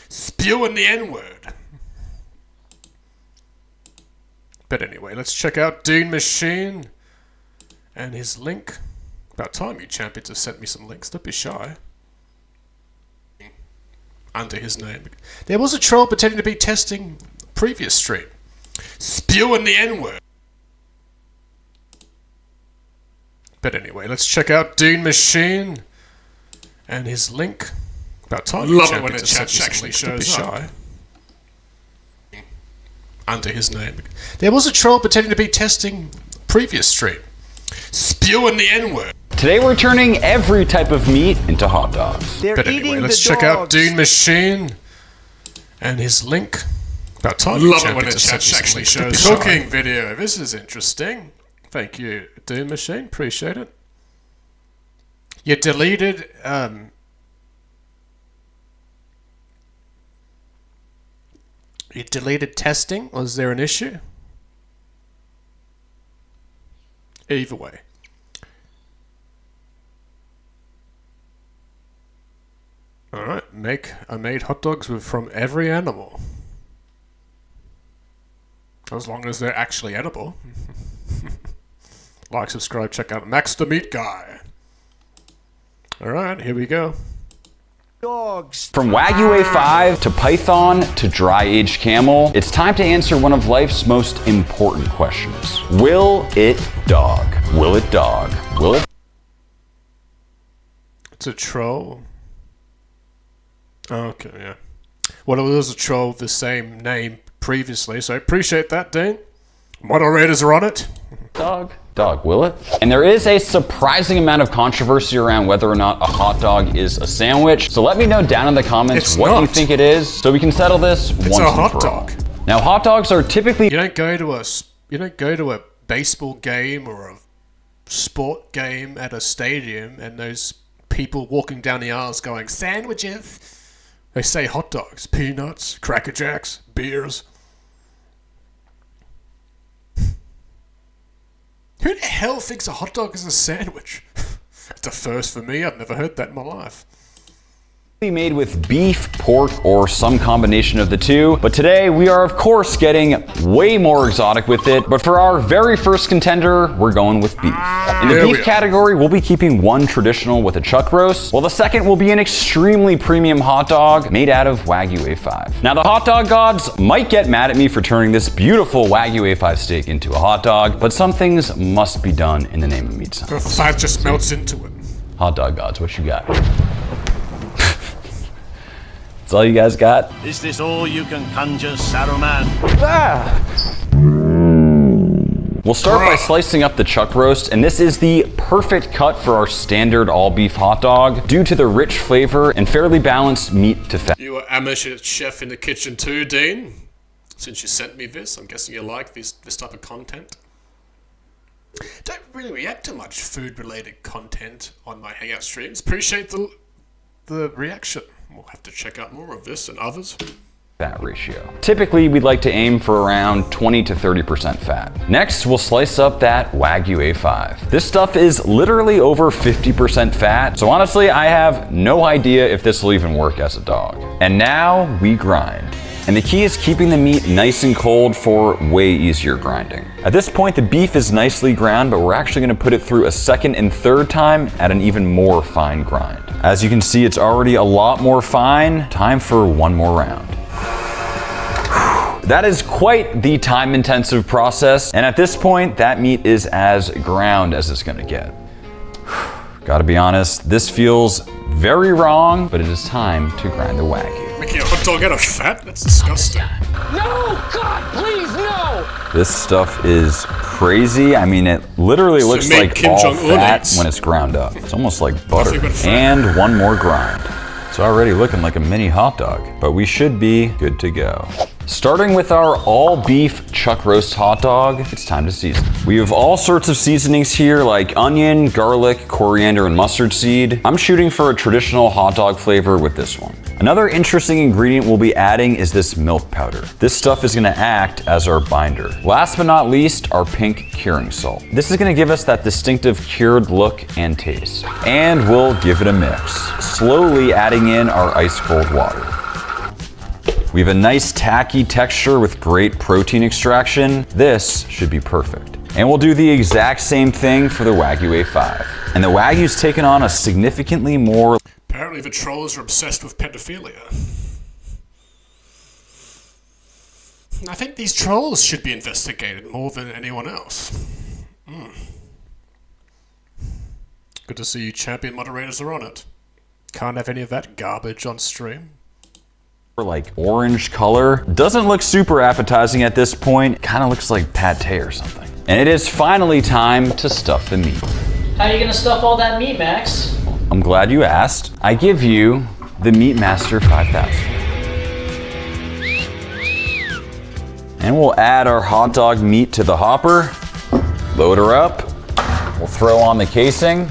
Spewing the N-word. But anyway, let's check out Dean Machine and his link. About time you champions have sent me some links. Don't be shy. Under his name. There was a troll pretending to be testing previous stream. Spewing the N-word. But anyway, let's check out Dean Machine and his link. About time you champions have sent me some links. Don't be shy. Under his name. There was a troll pretending to be testing previous stream. Spewing the N-word. Today we're turning every type of meat into hot dogs. But anyway, let's check out Dean Machine and his link. About time you champions have sent me some links. Cooking video. This is interesting. Thank you, Dean Machine. Appreciate it. You deleted You deleted testing? Was there an issue? Either way. Alright, I made hot dogs from every animal. As long as they're actually edible. Like, subscribe, check out Max the Meat Guy. Alright, here we go. From Wagyu A5 to Python to dry-aged camel, it's time to answer one of life's most important questions. Will it dog? Will it dog? Will it? It's a troll. Okay, yeah. Well, it was a troll with the same name previously, so I appreciate that, Dean. Moderators are on it. Dog. Dog, will it? And there is a surprising amount of controversy around whether or not a hot dog is a sandwich. So let me know down in the comments what you think it is, so we can settle this once and for all. It's a hot dog. Now, hot dogs are typically... You don't go to a baseball game or a sport game at a stadium and those people walking down the aisles going, sandwiches. They say hot dogs, peanuts, Cracker Jacks, beers. Who the hell thinks a hot dog is a sandwich? It's a first for me. I've never heard that in my life. Made with beef, pork, or some combination of the two. But today we are of course getting way more exotic with it. But for our very first contender, we're going with beef. In the beef category, we'll be keeping one traditional with a chuck roast, while the second will be an extremely premium hot dog made out of Wagyu A5. Now the hot dog gods might get mad at me for turning this beautiful Wagyu A5 steak into a hot dog, but some things must be done in the name of meat science. The fat just melts into it. Hot dog gods, what you got? That's all you guys got? Is this all you can conjure, Saruman? We'll start by slicing up the chuck roast, and this is the perfect cut for our standard all-beef hot dog due to the rich flavor and fairly balanced meat to fat. You are amateur chef in the kitchen too, Dean. Since you sent me this, I'm guessing you like this type of content. Don't really react to much food-related content on my Hangout streams. Appreciate the reaction. We'll have to check out more of this and others. Fat ratio. Typically, we'd like to aim for around 20 to 30% fat. Next, we'll slice up that Wagyu A5. This stuff is literally over 50% fat, so honestly, I have no idea if this will even work as a dog. And now, we grind. And the key is keeping the meat nice and cold for way easier grinding. At this point, the beef is nicely ground, but we're actually gonna put it through a second and third time at an even more fine grind. As you can see, it's already a lot more fine. Time for one more round. That is quite the time-intensive process, and at this point, that meat is as ground as it's gonna get. Gotta be honest, this feels very wrong, but it is time to grind the Wagyu. Making a hot dog out of fat? That's disgusting. No! God, please, no! This stuff is crazy. I mean, it literally looks like all fat when it's ground up. It's almost like butter. And one more grind. It's already looking like a mini hot dog, but we should be good to go. Starting with our all-beef chuck roast hot dog, it's time to season. We have all sorts of seasonings here like onion, garlic, coriander, and mustard seed. I'm shooting for a traditional hot dog flavor with this one. Another interesting ingredient we'll be adding is this milk powder. This stuff is gonna act as our binder. Last but not least, our pink curing salt. This is gonna give us that distinctive cured look and taste. And we'll give it a mix, slowly adding in our ice cold water. We have a nice tacky texture with great protein extraction. This should be perfect. And we'll do the exact same thing for the Wagyu A5. And the Wagyu's taken on a significantly more... Apparently the trolls are obsessed with pedophilia. I think these trolls should be investigated more than anyone else. Good to see you champion moderators are on it. Can't have any of that garbage on stream. Like orange color. Doesn't look super appetizing at this point. Kind of looks like pate or something. And it is finally time to stuff the meat. How are you gonna stuff all that meat, Max? I'm glad you asked. I give you the Meat Master 5000. And we'll add our hot dog meat to the hopper. Load her up. We'll throw on the casing.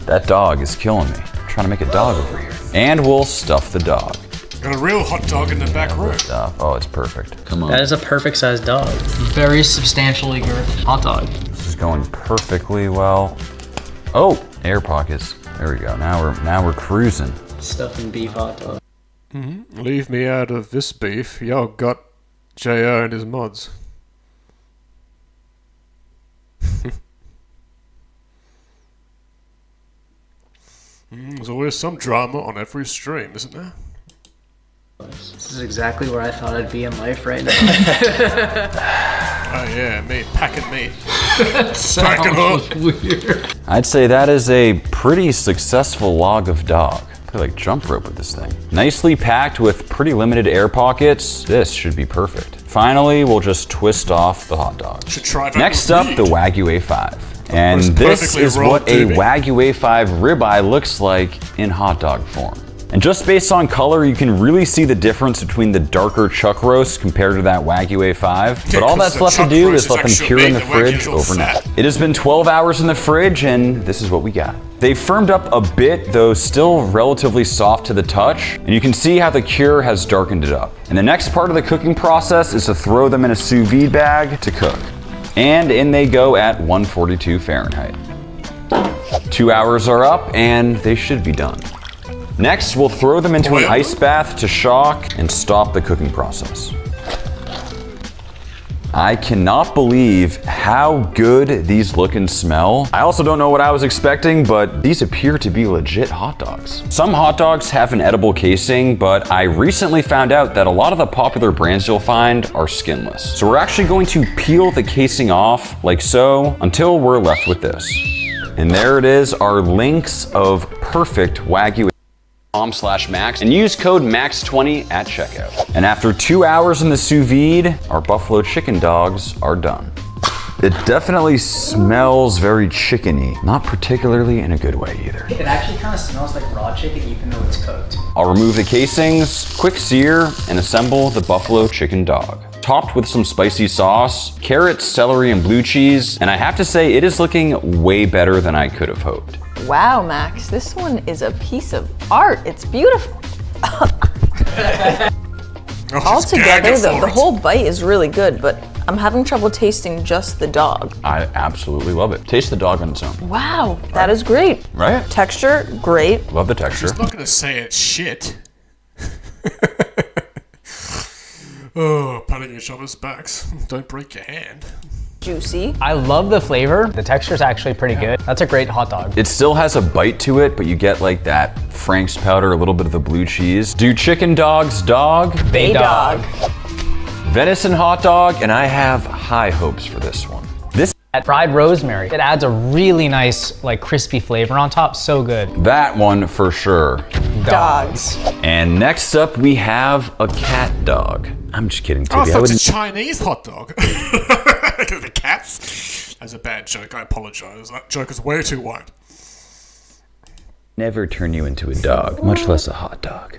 That dog is killing me. I'm trying to make a dog over here. And we'll stuff the dog. Got a real hot dog in the back room. Oh, it's perfect. Come on. That is a perfect sized dog. Very substantially girthy hot dog. This is going perfectly well. Oh, air pockets. There we go. Now we're cruising. Stuffed and beef hot dog. Leave me out of this beef. Y'all got JR and his mods. There's always some drama on every stream, isn't there? This is exactly where I thought I'd be in life right now. Oh yeah, meat, packing meat. Packing up. Weird. I'd say that is a pretty successful log of dog. Play like jump rope with this thing. Nicely packed with pretty limited air pockets. This should be perfect. Finally, we'll just twist off the hot dog. Should try that. Next up, the Wagyu A5. And this is what a Wagyu A5 ribeye looks like in hot dog form. And just based on color, you can really see the difference between the darker chuck roast compared to that Wagyu A5. But all that's left to do is let them cure in the fridge overnight. It has been 12 hours in the fridge, and this is what we got. They've firmed up a bit, though still relatively soft to the touch, and you can see how the cure has darkened it up. And the next part of the cooking process is to throw them in a sous vide bag to cook. And in they go at 142 Fahrenheit. 2 hours are up, and they should be done. Next, we'll throw them into an ice bath to shock and stop the cooking process. I cannot believe how good these look and smell. I also don't know what I was expecting, but these appear to be legit hot dogs. Some hot dogs have an edible casing, but I recently found out that a lot of the popular brands you'll find are skinless. So we're actually going to peel the casing off like so until we're left with this. And there it is, our links of perfect Wagyu .com/max and use code MAX20 at checkout. And after 2 hours in the sous vide, our buffalo chicken dogs are done. It definitely smells very chickeny, not particularly in a good way either. It actually kind of smells like raw chicken even though it's cooked. I'll remove the casings, quick sear, and assemble the buffalo chicken dog. Topped with some spicy sauce, carrots, celery, and blue cheese, and I have to say it is looking way better than I could have hoped. Wow, Max, this one is a piece of art. It's beautiful. Altogether, the whole bite is really good, but I'm having trouble tasting just the dog. I absolutely love it. Taste the dog on its own. Wow, that is great. Right? Texture, great. Love the texture. I'm not going to say it's shit. Oh, patting each other's backs. Don't break your hand. Juicy. I love the flavor. The texture is actually pretty good. That's a great hot dog. It still has a bite to it, but you get like that Frank's powder, a little bit of the blue cheese. Do chicken dogs dog? They dog. Venison hot dog, and I have high hopes for this one. This fried rosemary. It adds a really nice, like crispy flavor on top. So good. That one for sure. Dogs. And next up, we have a cat dog. I'm just kidding, Tibby. Oh, it's a Chinese hot dog. The cats? That's a bad joke. I apologize. That joke is way too wide. Never turn you into a dog, much less a hot dog.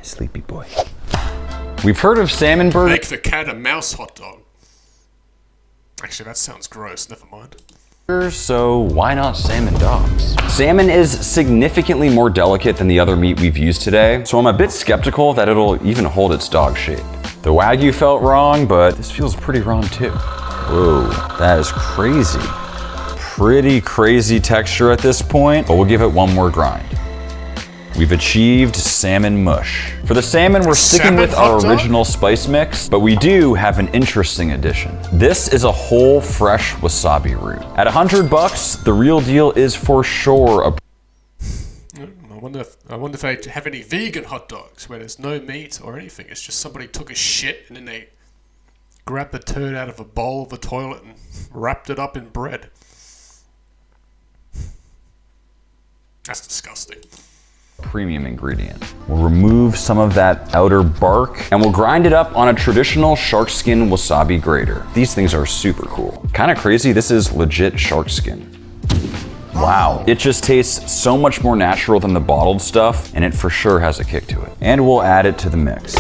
Sleepy boy. We've heard of salmon burger. Make the cat a mouse hot dog. Actually, that sounds gross. Never mind. So why not salmon dogs? Salmon is significantly more delicate than the other meat we've used today, so I'm a bit skeptical that it'll even hold its dog shape. The Wagyu felt wrong, but this feels pretty wrong too. Whoa, that is crazy. Pretty crazy texture at this point, but we'll give it one more grind. We've achieved salmon mush. For the salmon, we're sticking with our original spice mix, but we do have an interesting addition. This is a whole fresh wasabi root. At $100, the real deal is for sure a I wonder if they have any vegan hot dogs where there's no meat or anything. It's just somebody took a shit and then they grabbed the turd out of a bowl of the toilet and wrapped it up in bread. That's disgusting. Premium ingredient. We'll remove some of that outer bark and we'll grind it up on a traditional shark skin wasabi grater. These things are super cool. Kind of crazy, this is legit shark skin. Wow, it just tastes so much more natural than the bottled stuff, and it for sure has a kick to it. And we'll add it to the mix.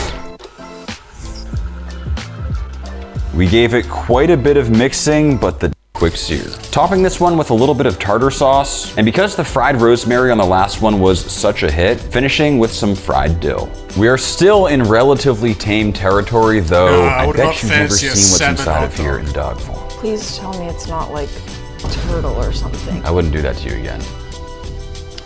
We gave it quite a bit of mixing, but the quick sear. Topping this one with a little bit of tartar sauce, and because the fried rosemary on the last one was such a hit, finishing with some fried dill. We are still in relatively tame territory, though I bet you've never seen what's inside of here in dog form. Please tell me it's not like turtle or something. I wouldn't do that to you again.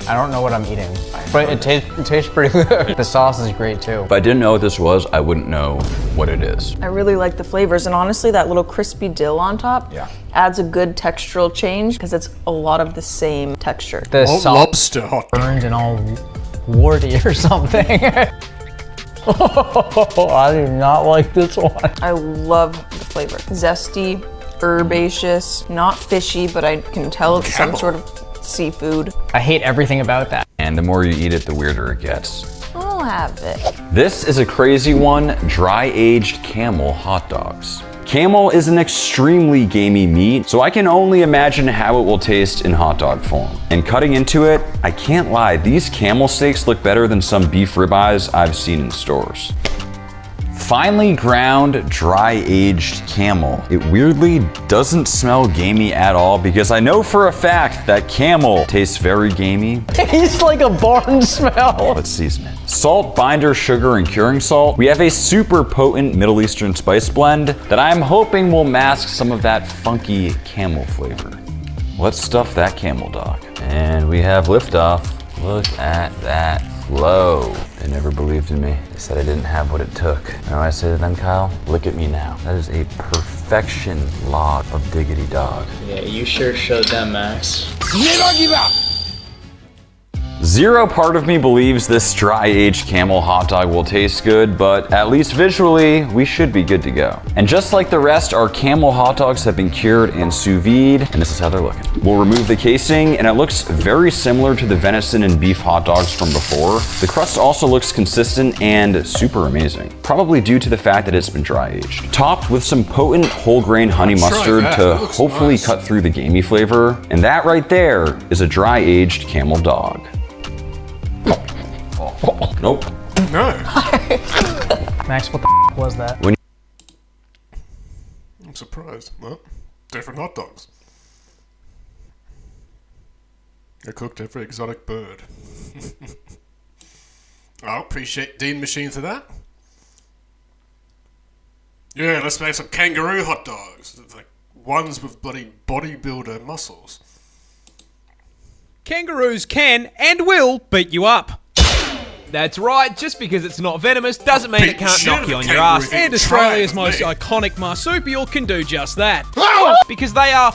I don't know what I'm eating, but it tastes pretty good. The sauce is great too. If I didn't know what this was, I wouldn't know what it is. I really like the flavors, and honestly, that little crispy dill on top adds a good textural change because it's a lot of the same texture. The sauce lobster hot burned and all warty or something. I do not like this one. I love the flavor. Zesty, herbaceous, not fishy, but I can tell it's some sort of seafood. I hate everything about that. And the more you eat it, the weirder it gets. I'll have it. This is a crazy one, dry-aged camel hot dogs. Camel is an extremely gamey meat, so I can only imagine how it will taste in hot dog form. And cutting into it, I can't lie, these camel steaks look better than some beef ribeyes I've seen in stores. Finely ground, dry-aged camel. It weirdly doesn't smell gamey at all because I know for a fact that camel tastes very gamey. Tastes like a barn smell. Let's season it. Salt, binder, sugar, and curing salt. We have a super potent Middle Eastern spice blend that I'm hoping will mask some of that funky camel flavor. Let's stuff that camel dog. And we have liftoff. Look at that flow. They never believed in me. They said I didn't have what it took. And I say to them, Kyle, look at me now. That is a perfection log of diggity dog. Yeah, you sure showed them, Max. Never give up! Zero part of me believes this dry-aged camel hot dog will taste good, but at least visually, we should be good to go. And just like the rest, our camel hot dogs have been cured and sous vide, and this is how they're looking. We'll remove the casing, and it looks very similar to the venison and beef hot dogs from before. The crust also looks consistent and super amazing, probably due to the fact that it's been dry-aged. Topped with some potent whole grain honey mustard to hopefully cut through the gamey flavor, and that right there is a dry-aged camel dog. Nope. No. Max, what the was that? I'm surprised. Well, different hot dogs. I cooked every exotic bird. I appreciate Dean Machine for that. Yeah, let's make some kangaroo hot dogs. Like ones with bloody bodybuilder muscles. Kangaroos can and will beat you up. That's right, just because it's not venomous doesn't mean it can't knock you on your ass. And Australia's most iconic marsupial can do just that. Because they are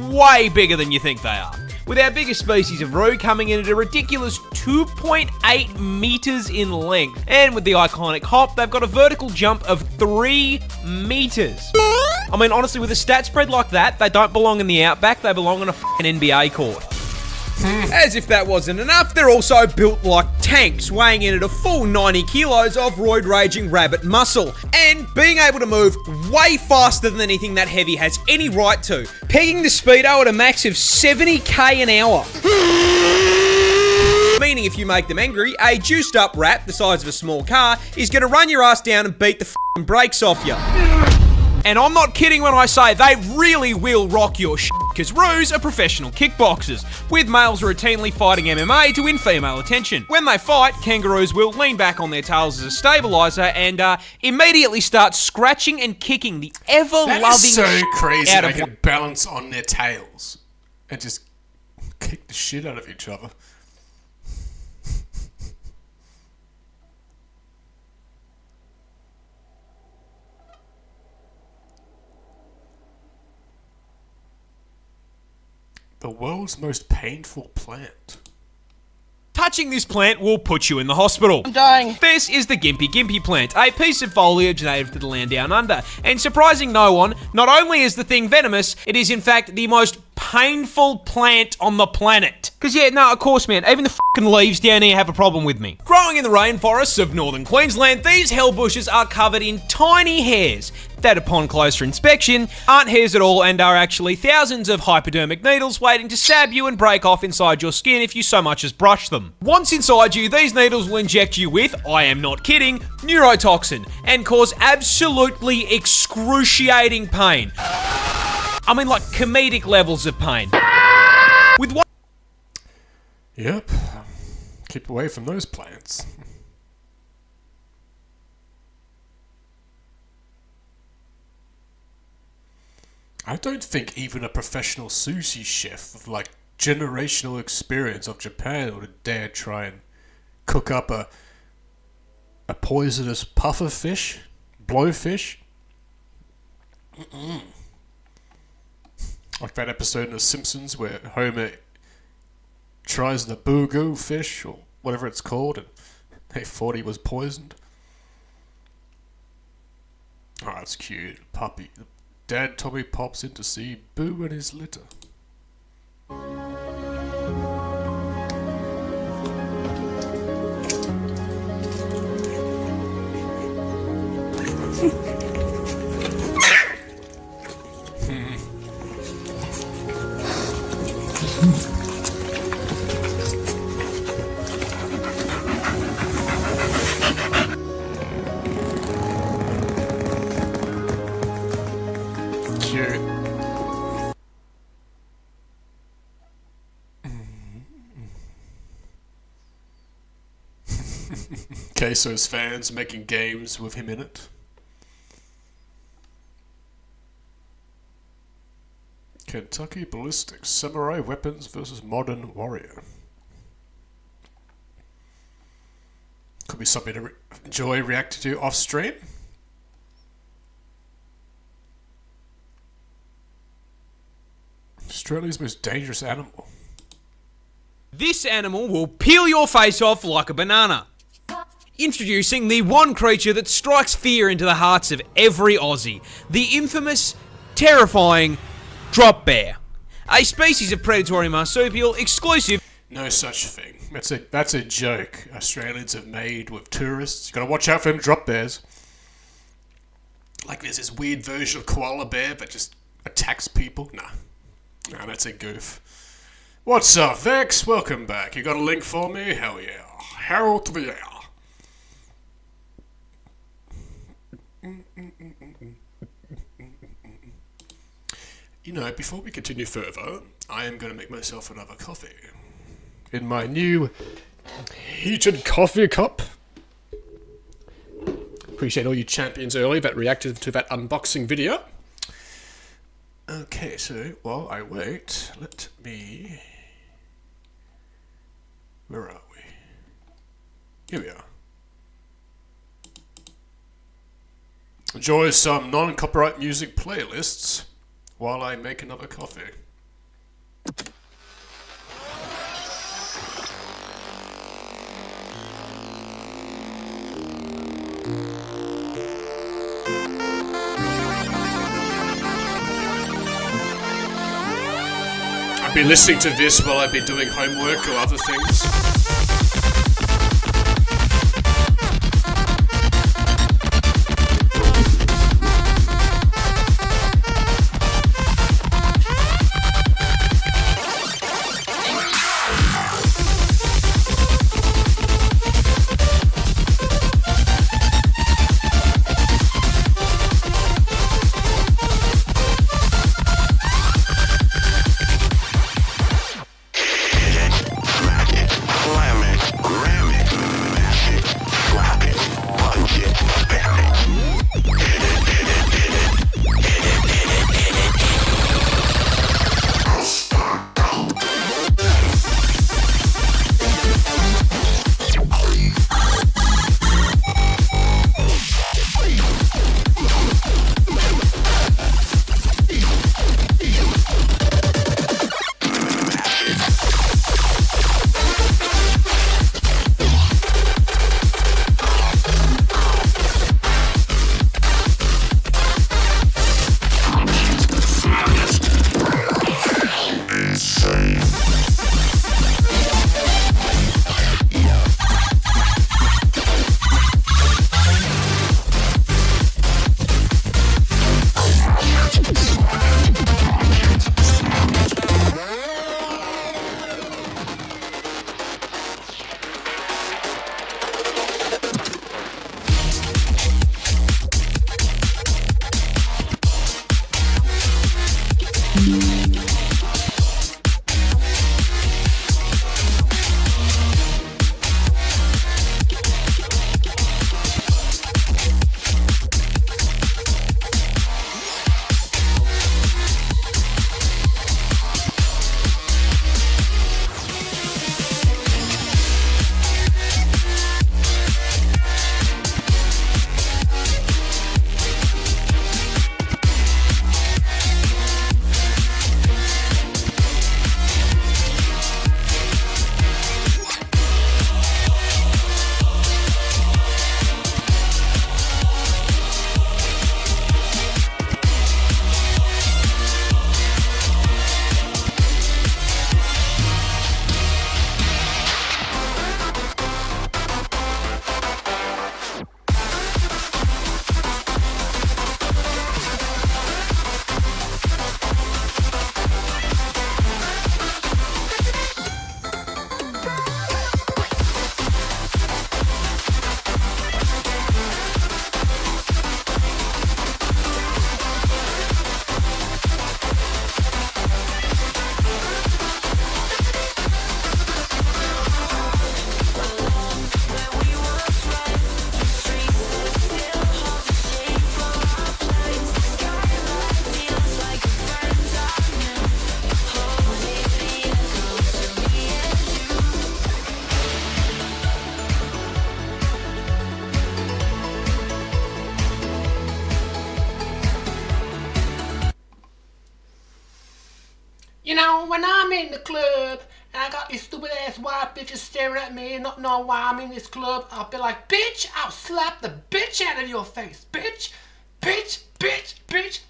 way bigger than you think they are. With our biggest species of roo coming in at a ridiculous 2.8 meters in length. And with the iconic hop, they've got a vertical jump of 3 meters. I mean, honestly, with a stat spread like that, they don't belong in the outback, they belong on a f***ing NBA court. As if that wasn't enough, they're also built like tanks, weighing in at a full 90 kilos of roid-raging rabbit muscle, and being able to move way faster than anything that heavy has any right to, pegging the speedo at a max of 70k an hour. Meaning if you make them angry, a juiced up rat the size of a small car is going to run your ass down and beat the f***ing brakes off you. And I'm not kidding when I say they really will rock your shit, because roos are professional kickboxers, with males routinely fighting MMA to win female attention. When they fight, kangaroos will lean back on their tails as a stabilizer and immediately start scratching and kicking the ever-loving That is so crazy out they of can balance on their tails and just kick the shit out of each other. The world's most painful plant. Touching this plant will put you in the hospital. I'm dying. This is the Gimpy Gimpy plant, a piece of foliage native to the land down under. And surprising no one, not only is the thing venomous, it is in fact the most painful plant on the planet. Because yeah, no, of course man, even the fucking leaves down here have a problem with me. Growing in the rainforests of northern Queensland, these hell bushes are covered in tiny hairs that upon closer inspection aren't hairs at all and are actually thousands of hypodermic needles waiting to stab you and break off inside your skin if you so much as brush them. Once inside you, these needles will inject you with, I am not kidding, neurotoxin and cause absolutely excruciating pain. I mean like comedic levels of pain. With one... Yep. Keep away from those plants. I don't think even a professional sushi chef with like generational experience of Japan would dare try and cook up a poisonous puffer fish, blowfish. Like that episode in The Simpsons where Homer tries the boogo fish or whatever it's called and they thought he was poisoned. Oh, that's cute. Puppy. Dad Tommy pops in to see Boo and his litter. Queso's fans making games with him in it. Kentucky Ballistics, samurai weapons versus modern warrior. Could be something to enjoy reacting to off stream. Australia's most dangerous animal. This animal will peel your face off like a banana. Introducing the one creature that strikes fear into the hearts of every Aussie. The infamous, terrifying drop bear. A species of predatory marsupial exclusive... No such thing. That's a joke Australians have made with tourists. You gotta watch out for them drop bears. Like there's this weird version of koala bear that just attacks people. Nah, that's a goof. What's up, Vex? Welcome back. You got a link for me? Hell yeah. Harold to the air. You know, before we continue further, I am going to make myself another coffee. In my new heated coffee cup. Appreciate all you champions early that reacted to that unboxing video. Okay, so while I wait, let me... Where are we? Here we are. Enjoy some non-copyright music playlists while I make another coffee. I've been listening to this while I've been doing homework or other things. Slam know, when I'm in the club and I got these stupid ass white bitches staring at me and not knowing why I'm in this club, I'll be like, bitch, I'll slap the bitch out of your face, bitch, bitch, bitch, bitch.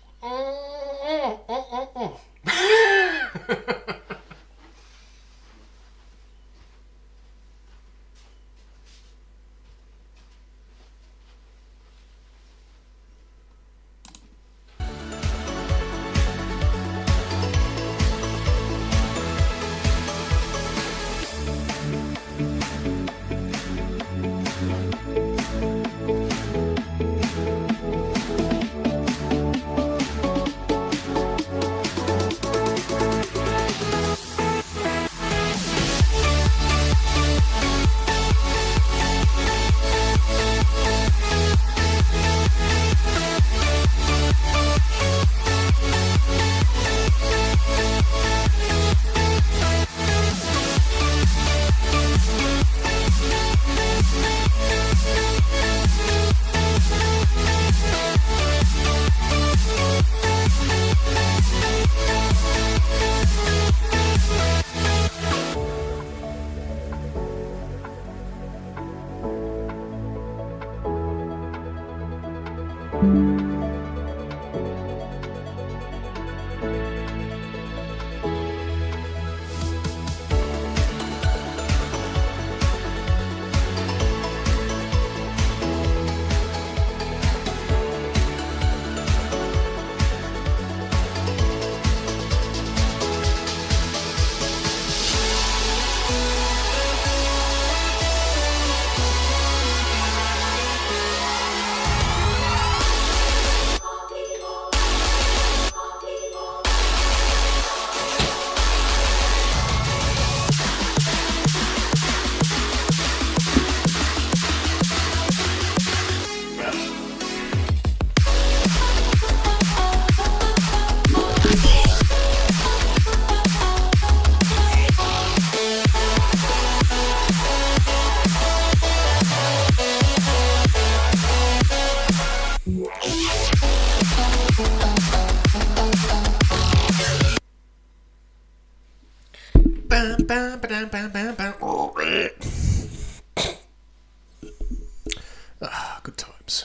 Good times.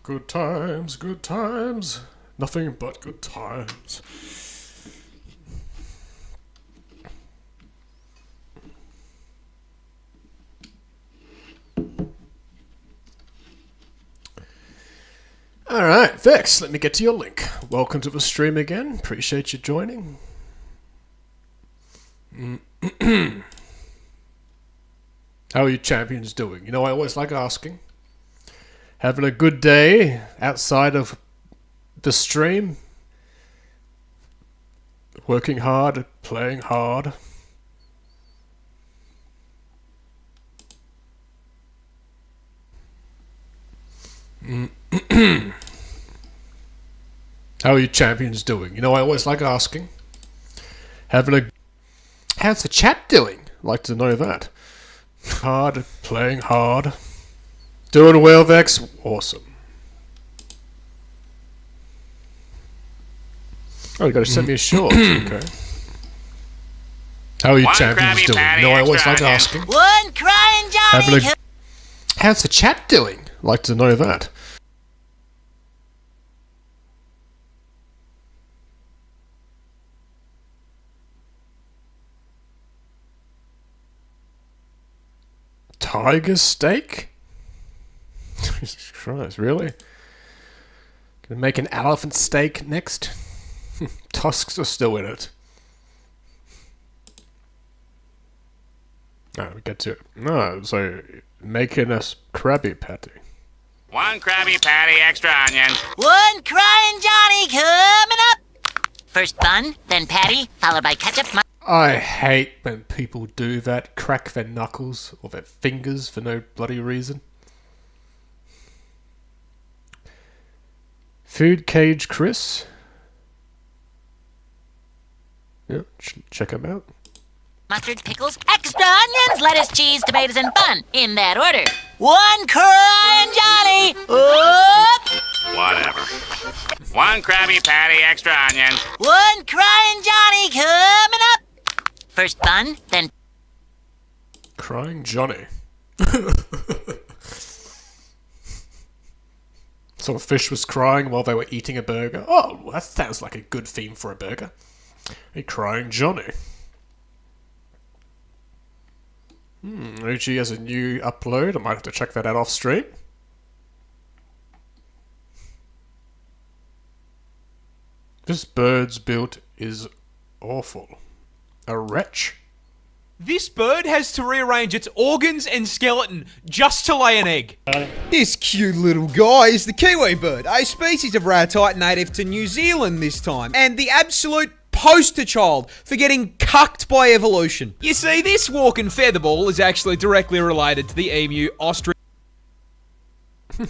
Good times, good times. Nothing but good times. Alright, Vex, let me get to your link. Welcome to the stream again. Appreciate you joining. How are you champions doing? You know, I always like asking. Having a good day outside of the stream? Working hard, playing hard? How are you champions doing? You know, I always like asking. How's the chat doing? Like to know that. Hard, playing hard. Doing well, Vex? Awesome. Oh, you gotta send me a short. Okay. How are you champions doing? You know, I always like asking. One crying Johnny. How's the chat doing? Like to know that. Tiger steak? Jesus Christ, really? Gonna make an elephant steak next? Tusks are still in it. No, we get to it. No, so making a Krabby Patty. One Krabby Patty, extra onions. One crying Johnny coming up. First bun, then patty, followed by ketchup. I hate when people do that, crack their knuckles or their fingers for no bloody reason. Food Cage Chris. Yeah, check him out. Mustard, pickles, extra onions, lettuce, cheese, tomatoes, and bun. In that order. One crying Johnny. Up. Whatever. One Krabby Patty, extra onion. One Crying Johnny coming up. First bun, then... Crying Johnny. So a fish was crying while they were eating a burger. Oh, well, that sounds like a good theme for a burger. A crying Johnny. OG has a new upload. I might have to check that out off stream. This bird's built is awful. A wretch. This bird has to rearrange its organs and skeleton just to lay an egg. This cute little guy is the kiwi bird, a species of ratite native to New Zealand this time, and the absolute poster child for getting cucked by evolution. You see, this walking featherball is actually directly related to the emu ostrich.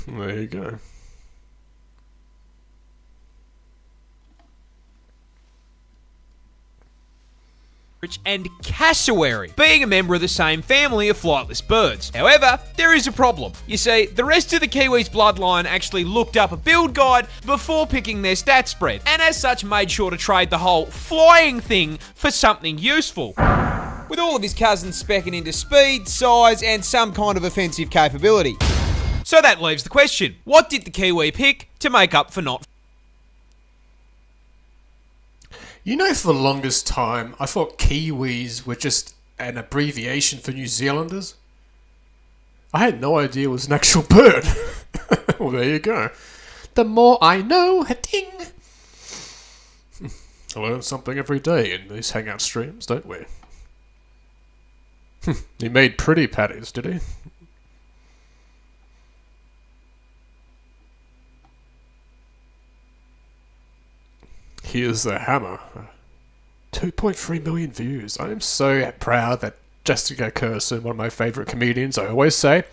There you go. And cassowary, being a member of the same family of flightless birds. However, there is a problem. You see, the rest of the Kiwis' bloodline actually looked up a build guide before picking their stat spread, and as such made sure to trade the whole flying thing for something useful. With all of his cousins specking into speed, size, and some kind of offensive capability. So that leaves the question, what did the Kiwi pick to make up for not? You know, for the longest time, I thought Kiwis were just an abbreviation for New Zealanders. I had no idea it was an actual bird. Well, there you go. The more I know, ding. I learn something every day in these Hangout streams, don't we? He made pretty patties, did he? Here's the hammer. 2.3 million views. I am so proud that Jessica Kirsten, one of my favourite comedians, I always say,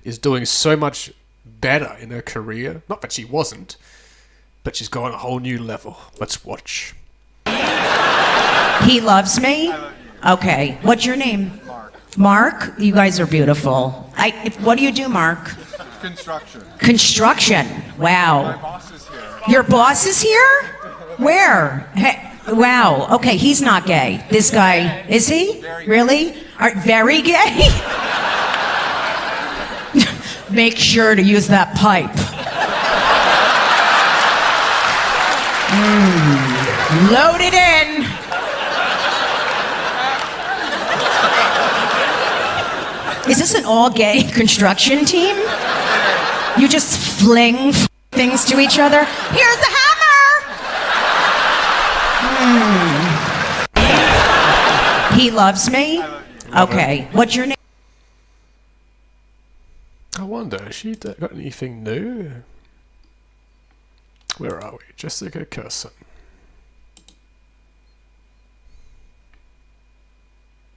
is doing so much better in her career. Not that she wasn't, but she's gone a whole new level. Let's watch. He loves me? Okay. What's your name? Mark? You guys are beautiful. What do you do, Mark? Construction. Construction. Wow. My boss is here. Your boss is here? Where? Hey, wow. Okay, he's not gay. This guy, is he? Really? Very gay? Make sure to use that pipe. Load it in. Is this an all-gay construction team? You just fling things to each other? Here's the hammer! He loves me? Okay. What's your name? I wonder, has she got anything new? Where are we? Jessica Kirsten.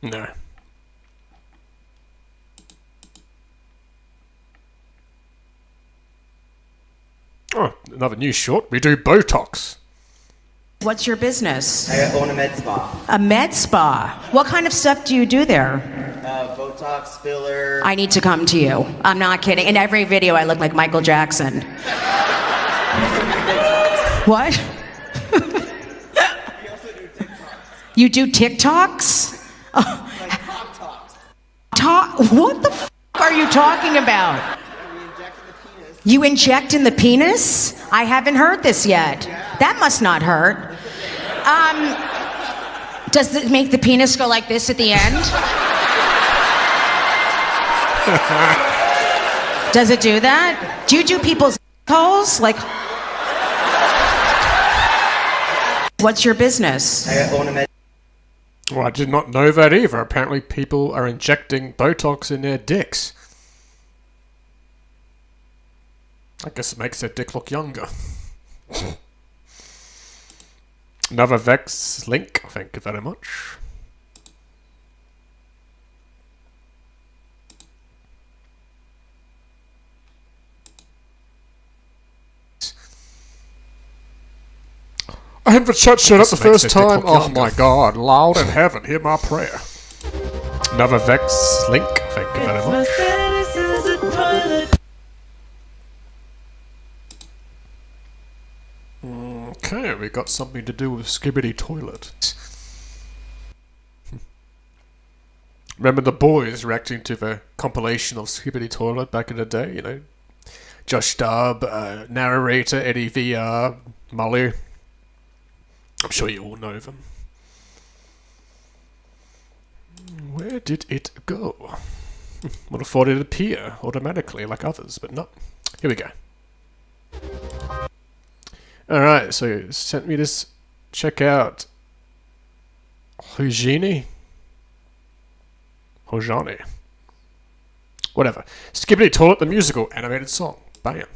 No. Oh, another new short. We do Botox. What's your business? I own a med spa. A med spa. What kind of stuff do you do there? Botox, filler. I need to come to you. I'm not kidding. In every video, I look like Michael Jackson. What? You do TikToks? Oh. What the f are you talking about? You inject in the penis? I haven't heard this yet. That must not hurt. Does it make the penis go like this at the end? Does it do that? Do you do people's holes? Like, what's your business? I own a med. Well, I did not know that either. Apparently people are injecting Botox in their dicks. I guess it makes their dick look younger. Another Vex link, thank you very much. I have the chat shut up the first time. Oh my god, loud in heaven, hear my prayer. Another Vex link, thank you very much. Okay, we got something to do with Skibbity Toilet. Remember the boys reacting to the compilation of Skibbity Toilet back in the day, you know? Josh Stubb, narrator, Eddie VR, Molly. I'm sure you all know them. Where did it go? Would have thought it'd appear automatically like others, but not. Here we go. Alright, so it sent me this. Check out Hojini? Whatever. Skibbity Toilet, the musical animated song. Bam. It's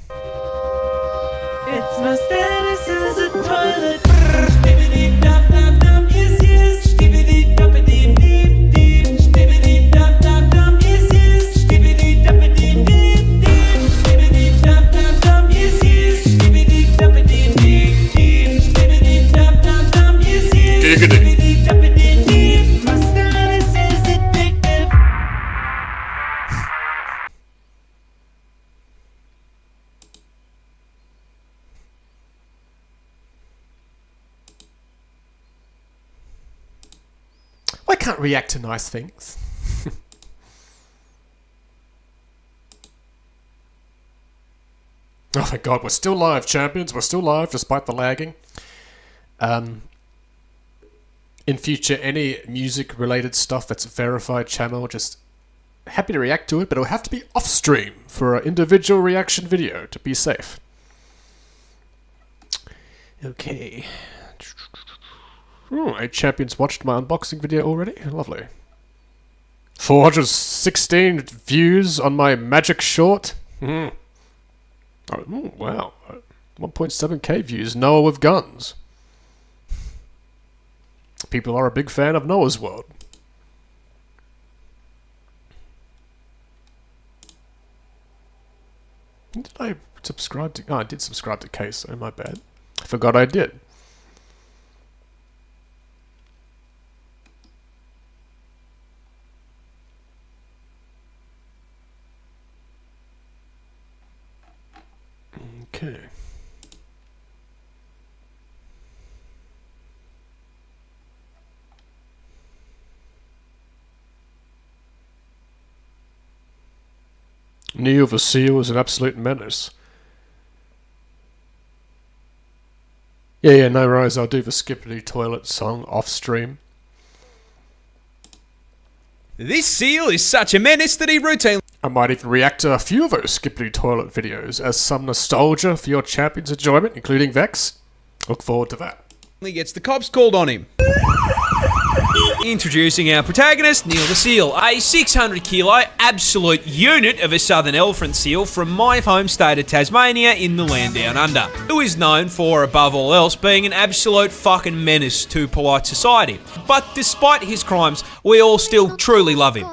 my status as a toilet. Skibbity dum dum dum, yes yes. Skibbity dumpity deep deep. Skibbity dum dum dum, yes yes. Skibbity dumpity deep deep. Skibbity dum dum dum, yes yes. Skibbity dumpity deep deep. Skibbity dum dum dum, yes yes. Skibbity dumpity deep. My status is addictive. I can't react to nice things. Oh thank God, we're still live, champions. We're still live despite the lagging. In future, any music-related stuff that's a verified channel, just happy to react to it, but it'll have to be off-stream for an individual reaction video to be safe. Okay. 8 champions watched my unboxing video already. Lovely. 416 views on my magic short. Oh, wow. 1.7k views. Noah with guns. People are a big fan of Noah's World. Did I subscribe to... Oh, I did subscribe to Queso. My bad. I forgot I did. Okay. Neo the Seal is an absolute menace. Yeah, no worries, I'll do the Skibbity Toilet song off stream. This seal is such a menace that he routinely... I might even react to a few of those Skibbity Toilet videos as some nostalgia for your champion's enjoyment, including Vex. Look forward to that. He gets the cops called on him. Introducing our protagonist, Neil the Seal, a 600 kilo absolute unit of a southern elephant seal from my home state of Tasmania in the land down under, who is known for, above all else, being an absolute fucking menace to polite society. But despite his crimes, we all still truly love him.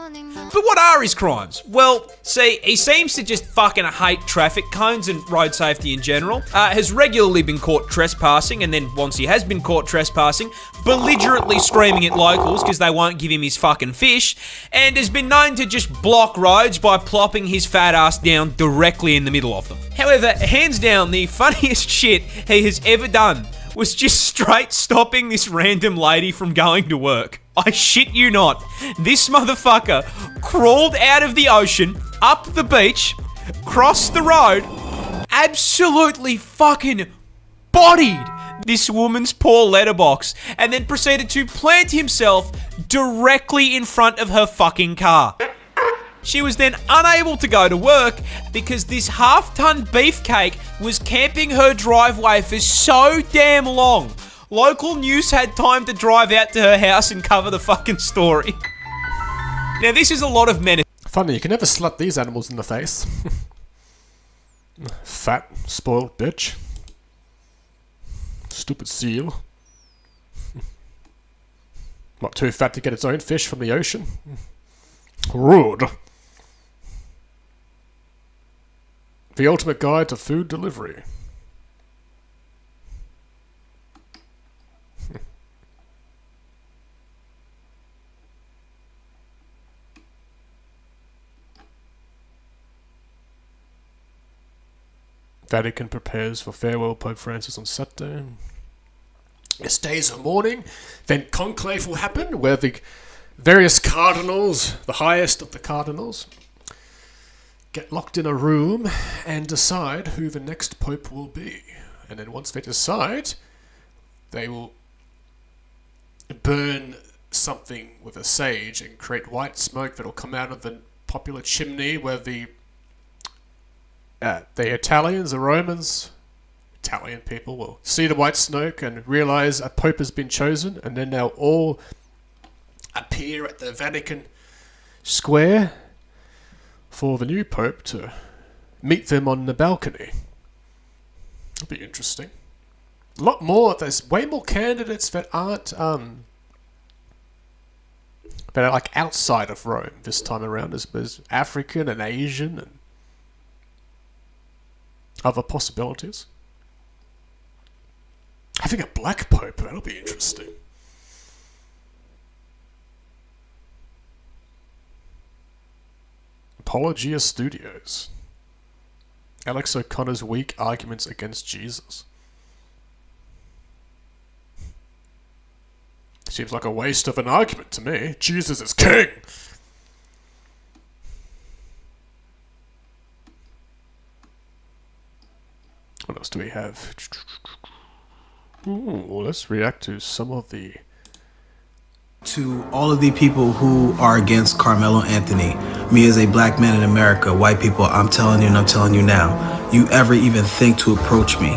But what are his crimes? Well, see, he seems to just fucking hate traffic cones and road safety in general, has regularly been caught trespassing, and then once he has been caught trespassing, belligerently screaming at locals because they won't give him his fucking fish, and has been known to just block roads by plopping his fat ass down directly in the middle of them. However, hands down, the funniest shit he has ever done was just straight stopping this random lady from going to work. I shit you not. This motherfucker crawled out of the ocean, up the beach, crossed the road, absolutely fucking bodied this woman's poor letterbox, and then proceeded to plant himself directly in front of her fucking car. She was then unable to go to work because this half-ton beefcake was camping her driveway for so damn long. Local news had time to drive out to her house and cover the fucking story. Now, this is a lot of menace. Funny, you can never slut these animals in the face. Fat, spoiled bitch. Stupid seal. Not too fat to get its own fish from the ocean. Rude. The ultimate guide to food delivery. Vatican prepares for farewell Pope Francis on Saturday. It's days of mourning. Then conclave will happen, where the various cardinals, the highest of the cardinals, get locked in a room and decide who the next pope will be. And then once they decide, they will burn something with a sage and create white smoke that will come out of the popular chimney where the Italians, the Romans, Italian people will see the white smoke and realize a pope has been chosen, and then they'll all appear at the Vatican Square for the new pope to meet them on the balcony. That'll be interesting. A lot more. There's way more candidates that aren't that are like outside of Rome this time around. There's African and Asian and other possibilities. I think a black pope, that'll be interesting. Apologia Studios. Alex O'Connor's weak arguments against Jesus. Seems like a waste of an argument to me. Jesus is king! What else do we have? Ooh, let's react to some of the... To all of the people who are against Carmelo Anthony, me as a black man in America, white people, I'm telling you and I'm telling you now, you ever even think to approach me,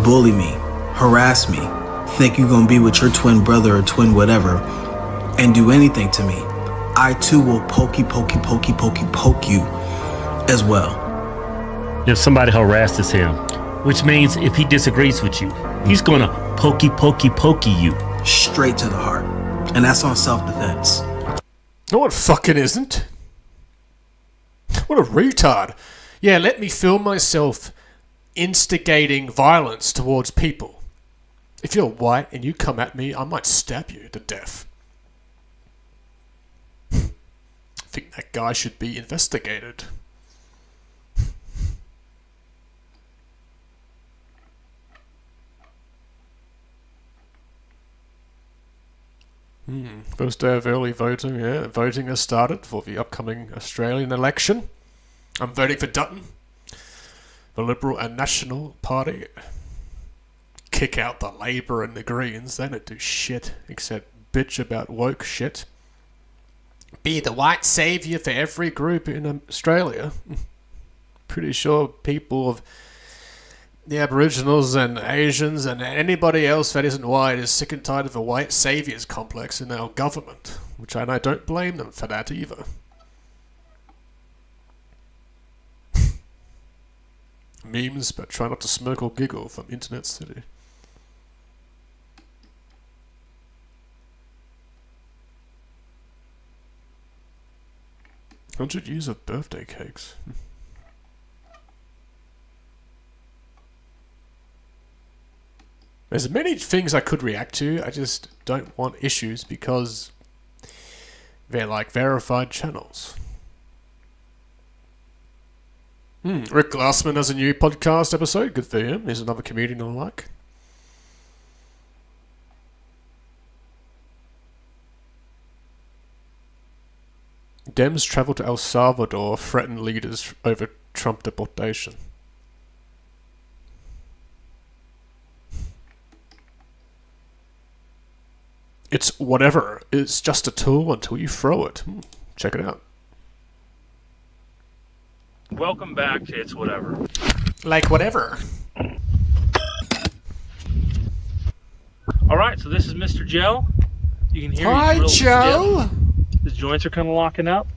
bully me, harass me, think you're gonna be with your twin brother or twin whatever, and do anything to me, I too will poke you as well. If somebody harasses him, which means if he disagrees with you, he's gonna pokey you. Straight to the heart. And that's on self-defense. No, it fucking isn't. What a retard. Yeah, let me film myself instigating violence towards people. If you're white and you come at me, I might stab you to death. I think that guy should be investigated. First day of early voting, yeah. Voting has started for the upcoming Australian election. I'm voting for Dutton, the Liberal and National Party. Kick out the Labour and the Greens. They don't do shit except bitch about woke shit. Be the white saviour for every group in Australia. Pretty sure people of the Aboriginals and Asians and anybody else that isn't white is sick and tired of the white saviours complex in our government, which I don't blame them for that either. Memes, but try not to smirk or giggle from Internet City. $100 years of birthday cakes. There's many things I could react to, I just don't want issues because they're like verified channels. Rick Glassman has a new podcast episode, good for him. He's another comedian I like. Dems travel to El Salvador, threaten leaders over Trump deportation. It's whatever. It's just a tool until you throw it. Check it out. Welcome back to It's Whatever. Like whatever. Alright, so this is Mr. Joe. You can hear Hi, he's Joe! Stiff. His joints are kind of locking up.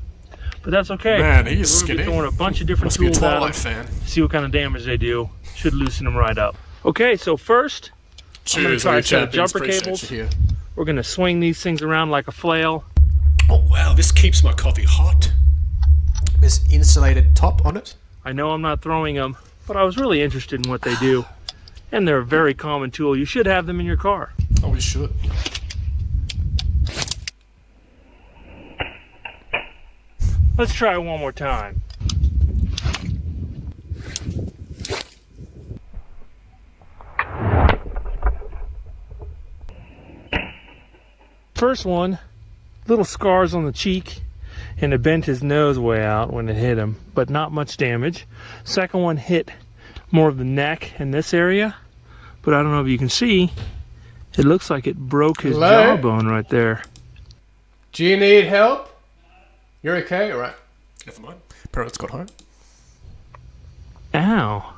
But that's okay. Man, he's We're skinny. throwing a bunch of different Must be a tools at Twilight him. fan. See what kind of damage they do. Should loosen them right up. Okay, so first, I'm going to try a set of jumper cables. We're going to swing these things around like a flail. Oh wow, this keeps my coffee hot. This insulated top on it. I know I'm not throwing them, but I was really interested in what they do. And they're a very common tool. You should have them in your car. Oh, we should. Let's try one more time. First one, little scars on the cheek, and it bent his nose way out when it hit him, but not much damage. Second one hit more of the neck in this area, but I don't know if you can see, it looks like it broke his jawbone right there. Do you need help? You're okay? All right. Never mind. Parents got home. Ow.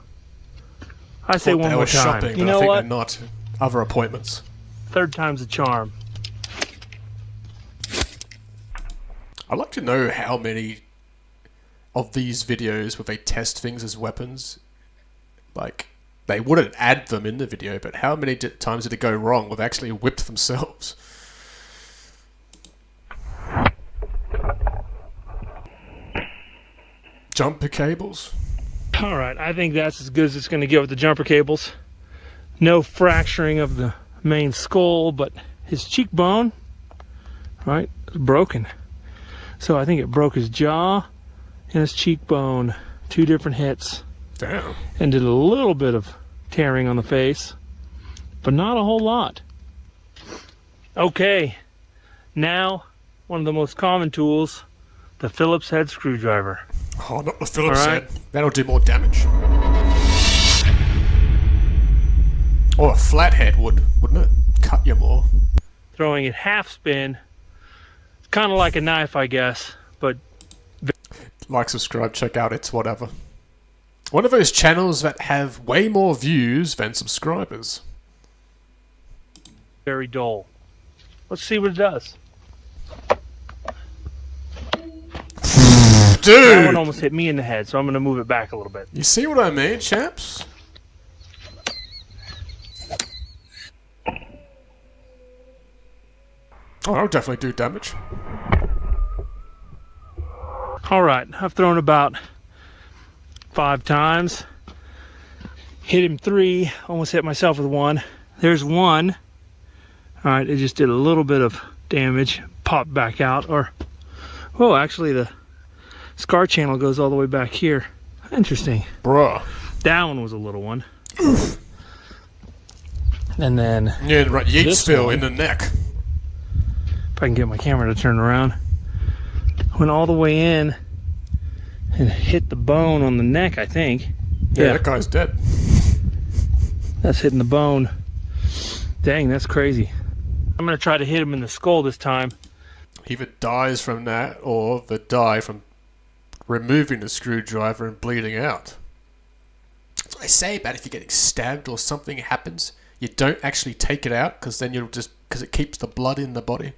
I say one more time. Shopping, you but know I think what? they're not. Other appointments. Third time's a charm. I'd like to know how many of these videos where they test things as weapons, like, they wouldn't add them in the video, but how many times did it go wrong where they actually whipped themselves? Jumper cables? Alright, I think that's as good as it's going to get with the jumper cables. No fracturing of the main skull, but his cheekbone, right, is broken. So I think it broke his jaw and his cheekbone. 2 different hits. Damn. And did a little bit of tearing on the face, but not a whole lot. Okay, now one of the most common tools, the Phillips head screwdriver. Oh, not the Phillips head. That'll do more damage. Or a flathead would, wouldn't it? Cut you more. Throwing it half spin. It's kind of like a knife, I guess, but... Like, subscribe, check out It's Whatever. One of those channels that have way more views than subscribers. Very dull. Let's see what it does. Dude! That one almost hit me in the head, so I'm going to move it back a little bit. You see what I mean, chaps? Oh, I'll definitely do damage. Alright, I've thrown about 5 times. Hit him 3, almost hit myself with 1. There's 1. Alright, it just did a little bit of damage. Popped back out, or... Oh, actually the scar channel goes all the way back here. Interesting. Bruh. That one was a little one. Oof. And then... Yeah, right, Yeatsville in the neck. If I can get my camera to turn around. Went all the way in and hit the bone on the neck, I think. Yeah, that guy's dead. That's hitting the bone. Dang, that's crazy. I'm going to try to hit him in the skull this time. He either dies from that, or they die from removing the screwdriver and bleeding out. That's what I say about if you're getting stabbed or something happens, you don't actually take it out, because then you'll just... because it keeps the blood in the body.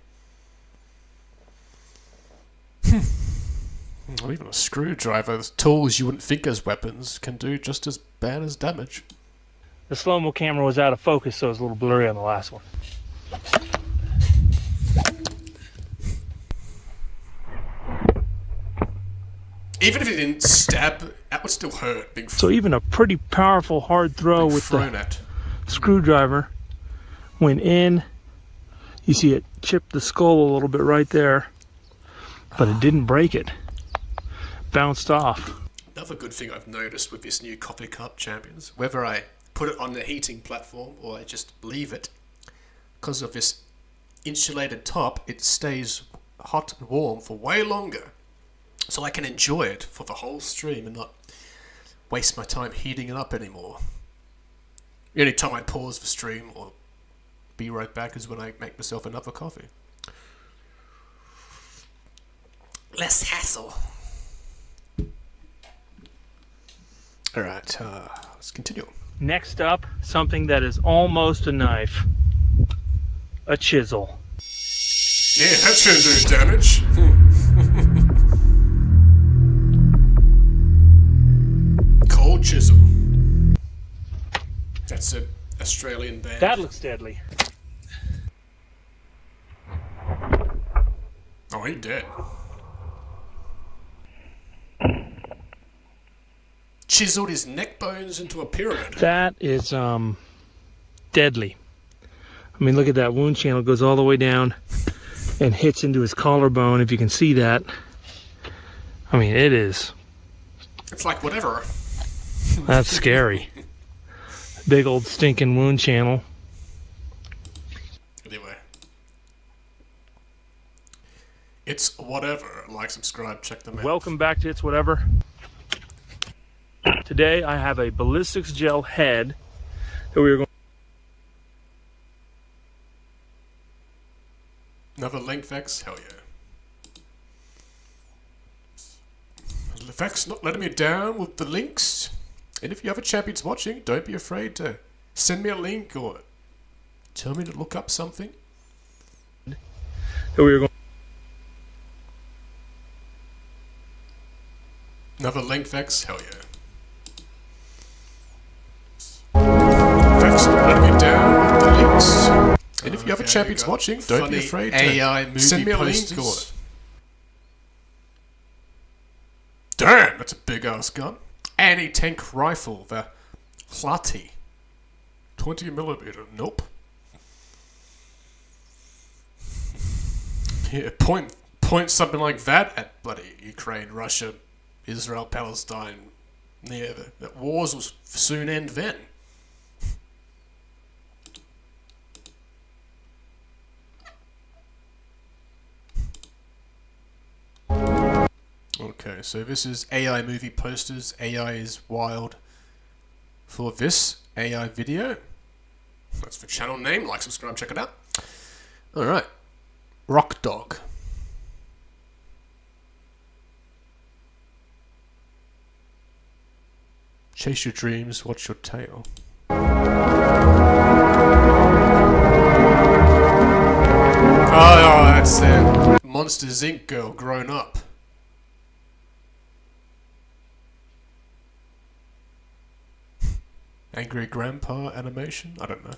Not even a screwdriver, tools you wouldn't think as weapons can do just as bad as damage. The slow-mo camera was out of focus, so it was a little blurry on the last one. Even if it didn't stab, that would still hurt. So even a pretty powerful hard throw with the screwdriver went in. You see it chipped the skull a little bit right there, but it didn't break it. Bounced off. Another good thing I've noticed with this new coffee cup, champions, whether I put it on the heating platform or I just leave it, because of this insulated top, it stays hot and warm for way longer. So I can enjoy it for the whole stream and not waste my time heating it up anymore. The only time I pause the stream or be right back is when I make myself another coffee. Less hassle. Alright, let's continue. Next up, something that is almost a knife. A chisel. Yeah, that's gonna do damage. Cold chisel. That's an Australian band. That looks deadly. Oh, he dead. Chiseled his neck bones into a pyramid. That is deadly. I mean, look at that wound channel, goes all the way down and hits into his collarbone, if you can see that. I mean, it is. It's like whatever. That's scary. Big old stinking wound channel. Anyway. It's whatever. Like, subscribe, check them out. Welcome back to It's Whatever. Today I have a ballistics gel head that we are going. Another link, Vex? Hell yeah. Vex not letting me down with the links. And if you have a champions watching, don't be afraid to send me a link or tell me to look up something. That we are going. Another link, Vex? Hell yeah. Vex not letting me down with the links. And if you have a champions watching, don't be afraid to send me a link or... Damn, that's a big ass gun. Anti-tank rifle, the Hlati. 20mm, nope. Yeah, point something like that at bloody Ukraine, Russia, Israel, Palestine. Yeah, the wars will soon end then. Okay, so this is AI movie posters. AI is wild. For this AI video, that's the channel name. Like, subscribe, check it out. Alright. Rock Dog. Chase your dreams, watch your tail. Oh, that's it. Monsters Inc. girl grown up. Angry Grandpa animation? I don't know.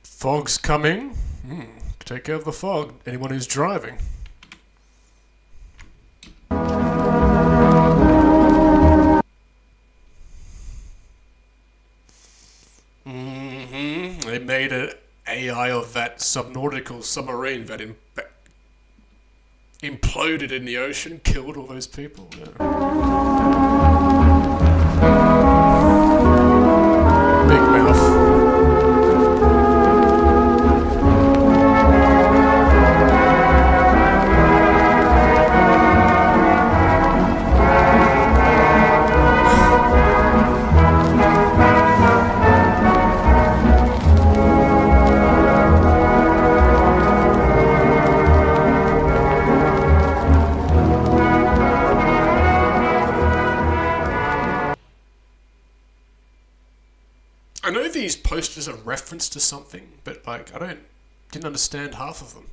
Fog's coming. Take care of the fog. Anyone who's driving. They made an AI of that subnautical submarine that imploded in the ocean, killed all those people. Yeah. Big mouth. I know these posters are reference to something, but like didn't understand half of them.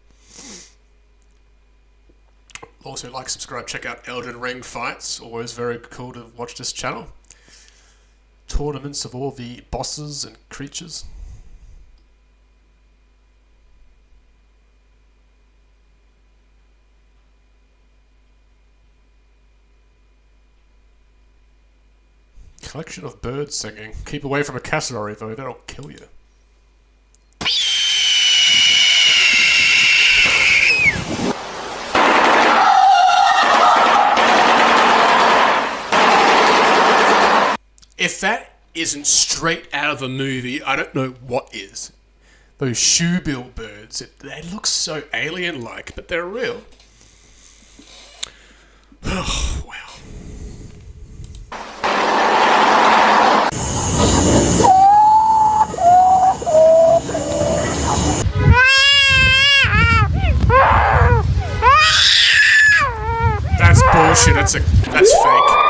Also, like, subscribe, check out Elden Ring fights. Always very cool to watch this channel. Tournaments of all the bosses and creatures. Collection of birds singing. Keep away from a cassowary though, that'll kill you. If that isn't straight out of a movie, I don't know what is. Those shoebill birds, they look so alien-like, but they're real. Oh, wow. That's bullshit. That's fake.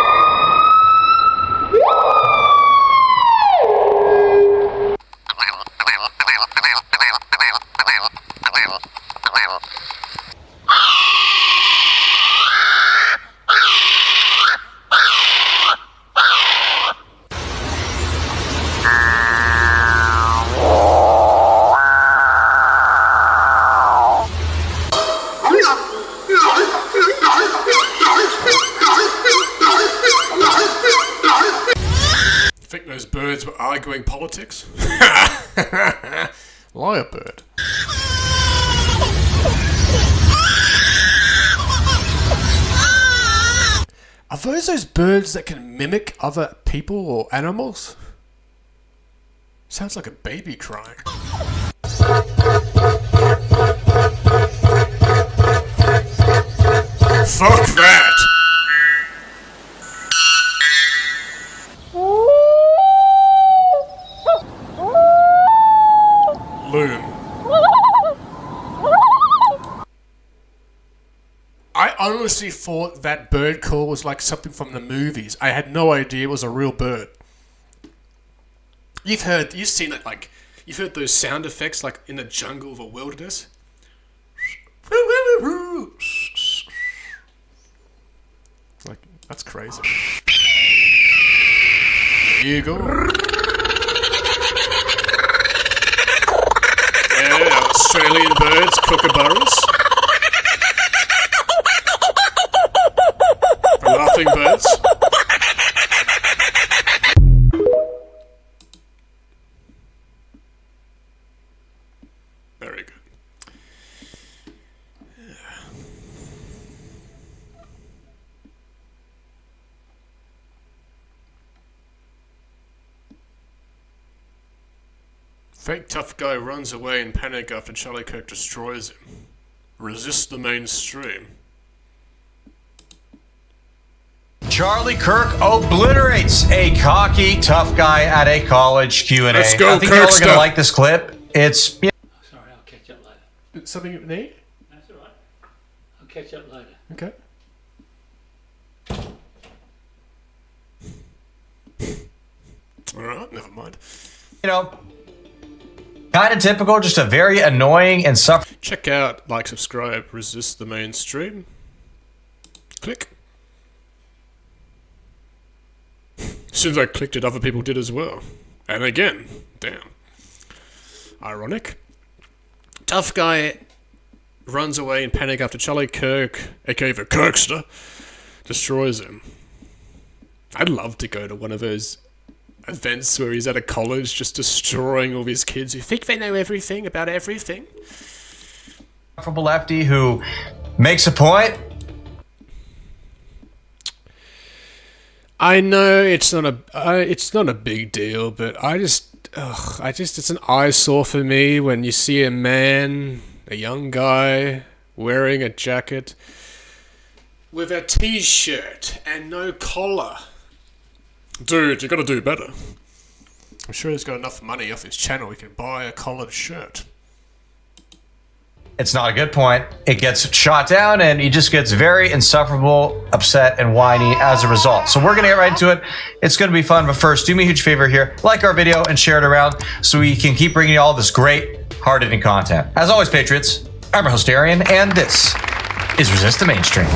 right-wing politics. Lyrebird. Are those birds that can mimic other people or animals? Sounds like a baby crying. Fuck that! Loon. I honestly thought that bird call was like something from the movies. I had no idea it was a real bird. You've seen it, like, you've heard those sound effects like in the jungle of a wilderness. Like, that's crazy. Eagle. Yeah, Australian birds, kookaburras. Laughing birds. Very good. Fake tough guy runs away in panic after Charlie Kirk destroys him. Resist the mainstream. Charlie Kirk obliterates a cocky tough guy at a college Q&A. Let's go, I think y'all are Kirkster. going to like this clip. It's... Sorry, I'll catch up later. Something you need? That's all right. I'll catch up later. Okay. Alright, never mind. You know, kind of typical, just a very annoying and Check out, like, subscribe, resist the mainstream. Click. As soon as I clicked it, other people did as well. And again, damn. Ironic. Tough guy runs away in panic after Charlie Kirk, aka the Kirkster, destroys him. I'd love to go to one of those events where he's at a college just destroying all these kids who think they know everything about everything. lefty who makes a point. I know it's not a big deal, but it's an eyesore for me when you see a man, a young guy, wearing a jacket with a t-shirt and no collar. Dude, you gotta do better. I'm sure he's got enough money off his channel he can buy a collared shirt. It's not a good point. It gets shot down and he just gets very insufferable, upset, and whiny as a result. So we're going to get right into it. It's going to be fun. But first, do me a huge favor here. Like our video and share it around so we can keep bringing you all this great, hard-hitting content. As always, Patriots, I'm your host, Arian, and this is Resist the Mainstream.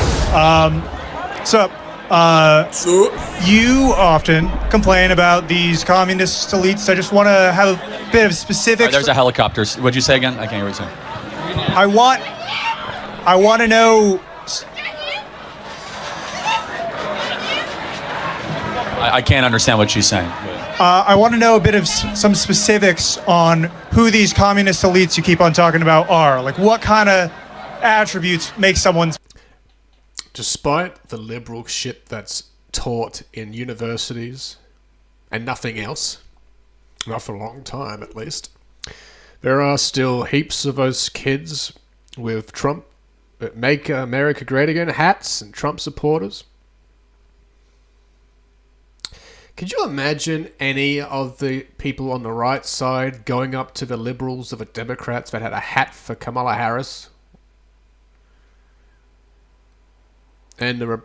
You often complain about these communist elites. I just want to have a bit of specifics. There's a helicopter. What'd you say again? I can't hear what you said. I want to know. I can't understand what she's saying. I want to know a bit of some specifics on who these communist elites you keep on talking about are. Like, what kind of attributes make someone... Despite the liberal shit that's taught in universities and nothing else, not for a long time at least, there are still heaps of those kids with Trump, Make America Great Again hats and Trump supporters. Could you imagine any of the people on the right side going up to the liberals or the Democrats that had a hat for Kamala Harris? And the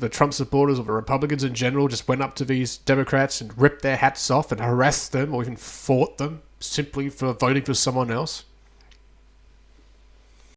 Trump supporters or the Republicans in general just went up to these Democrats and ripped their hats off and harassed them or even fought them simply for voting for someone else?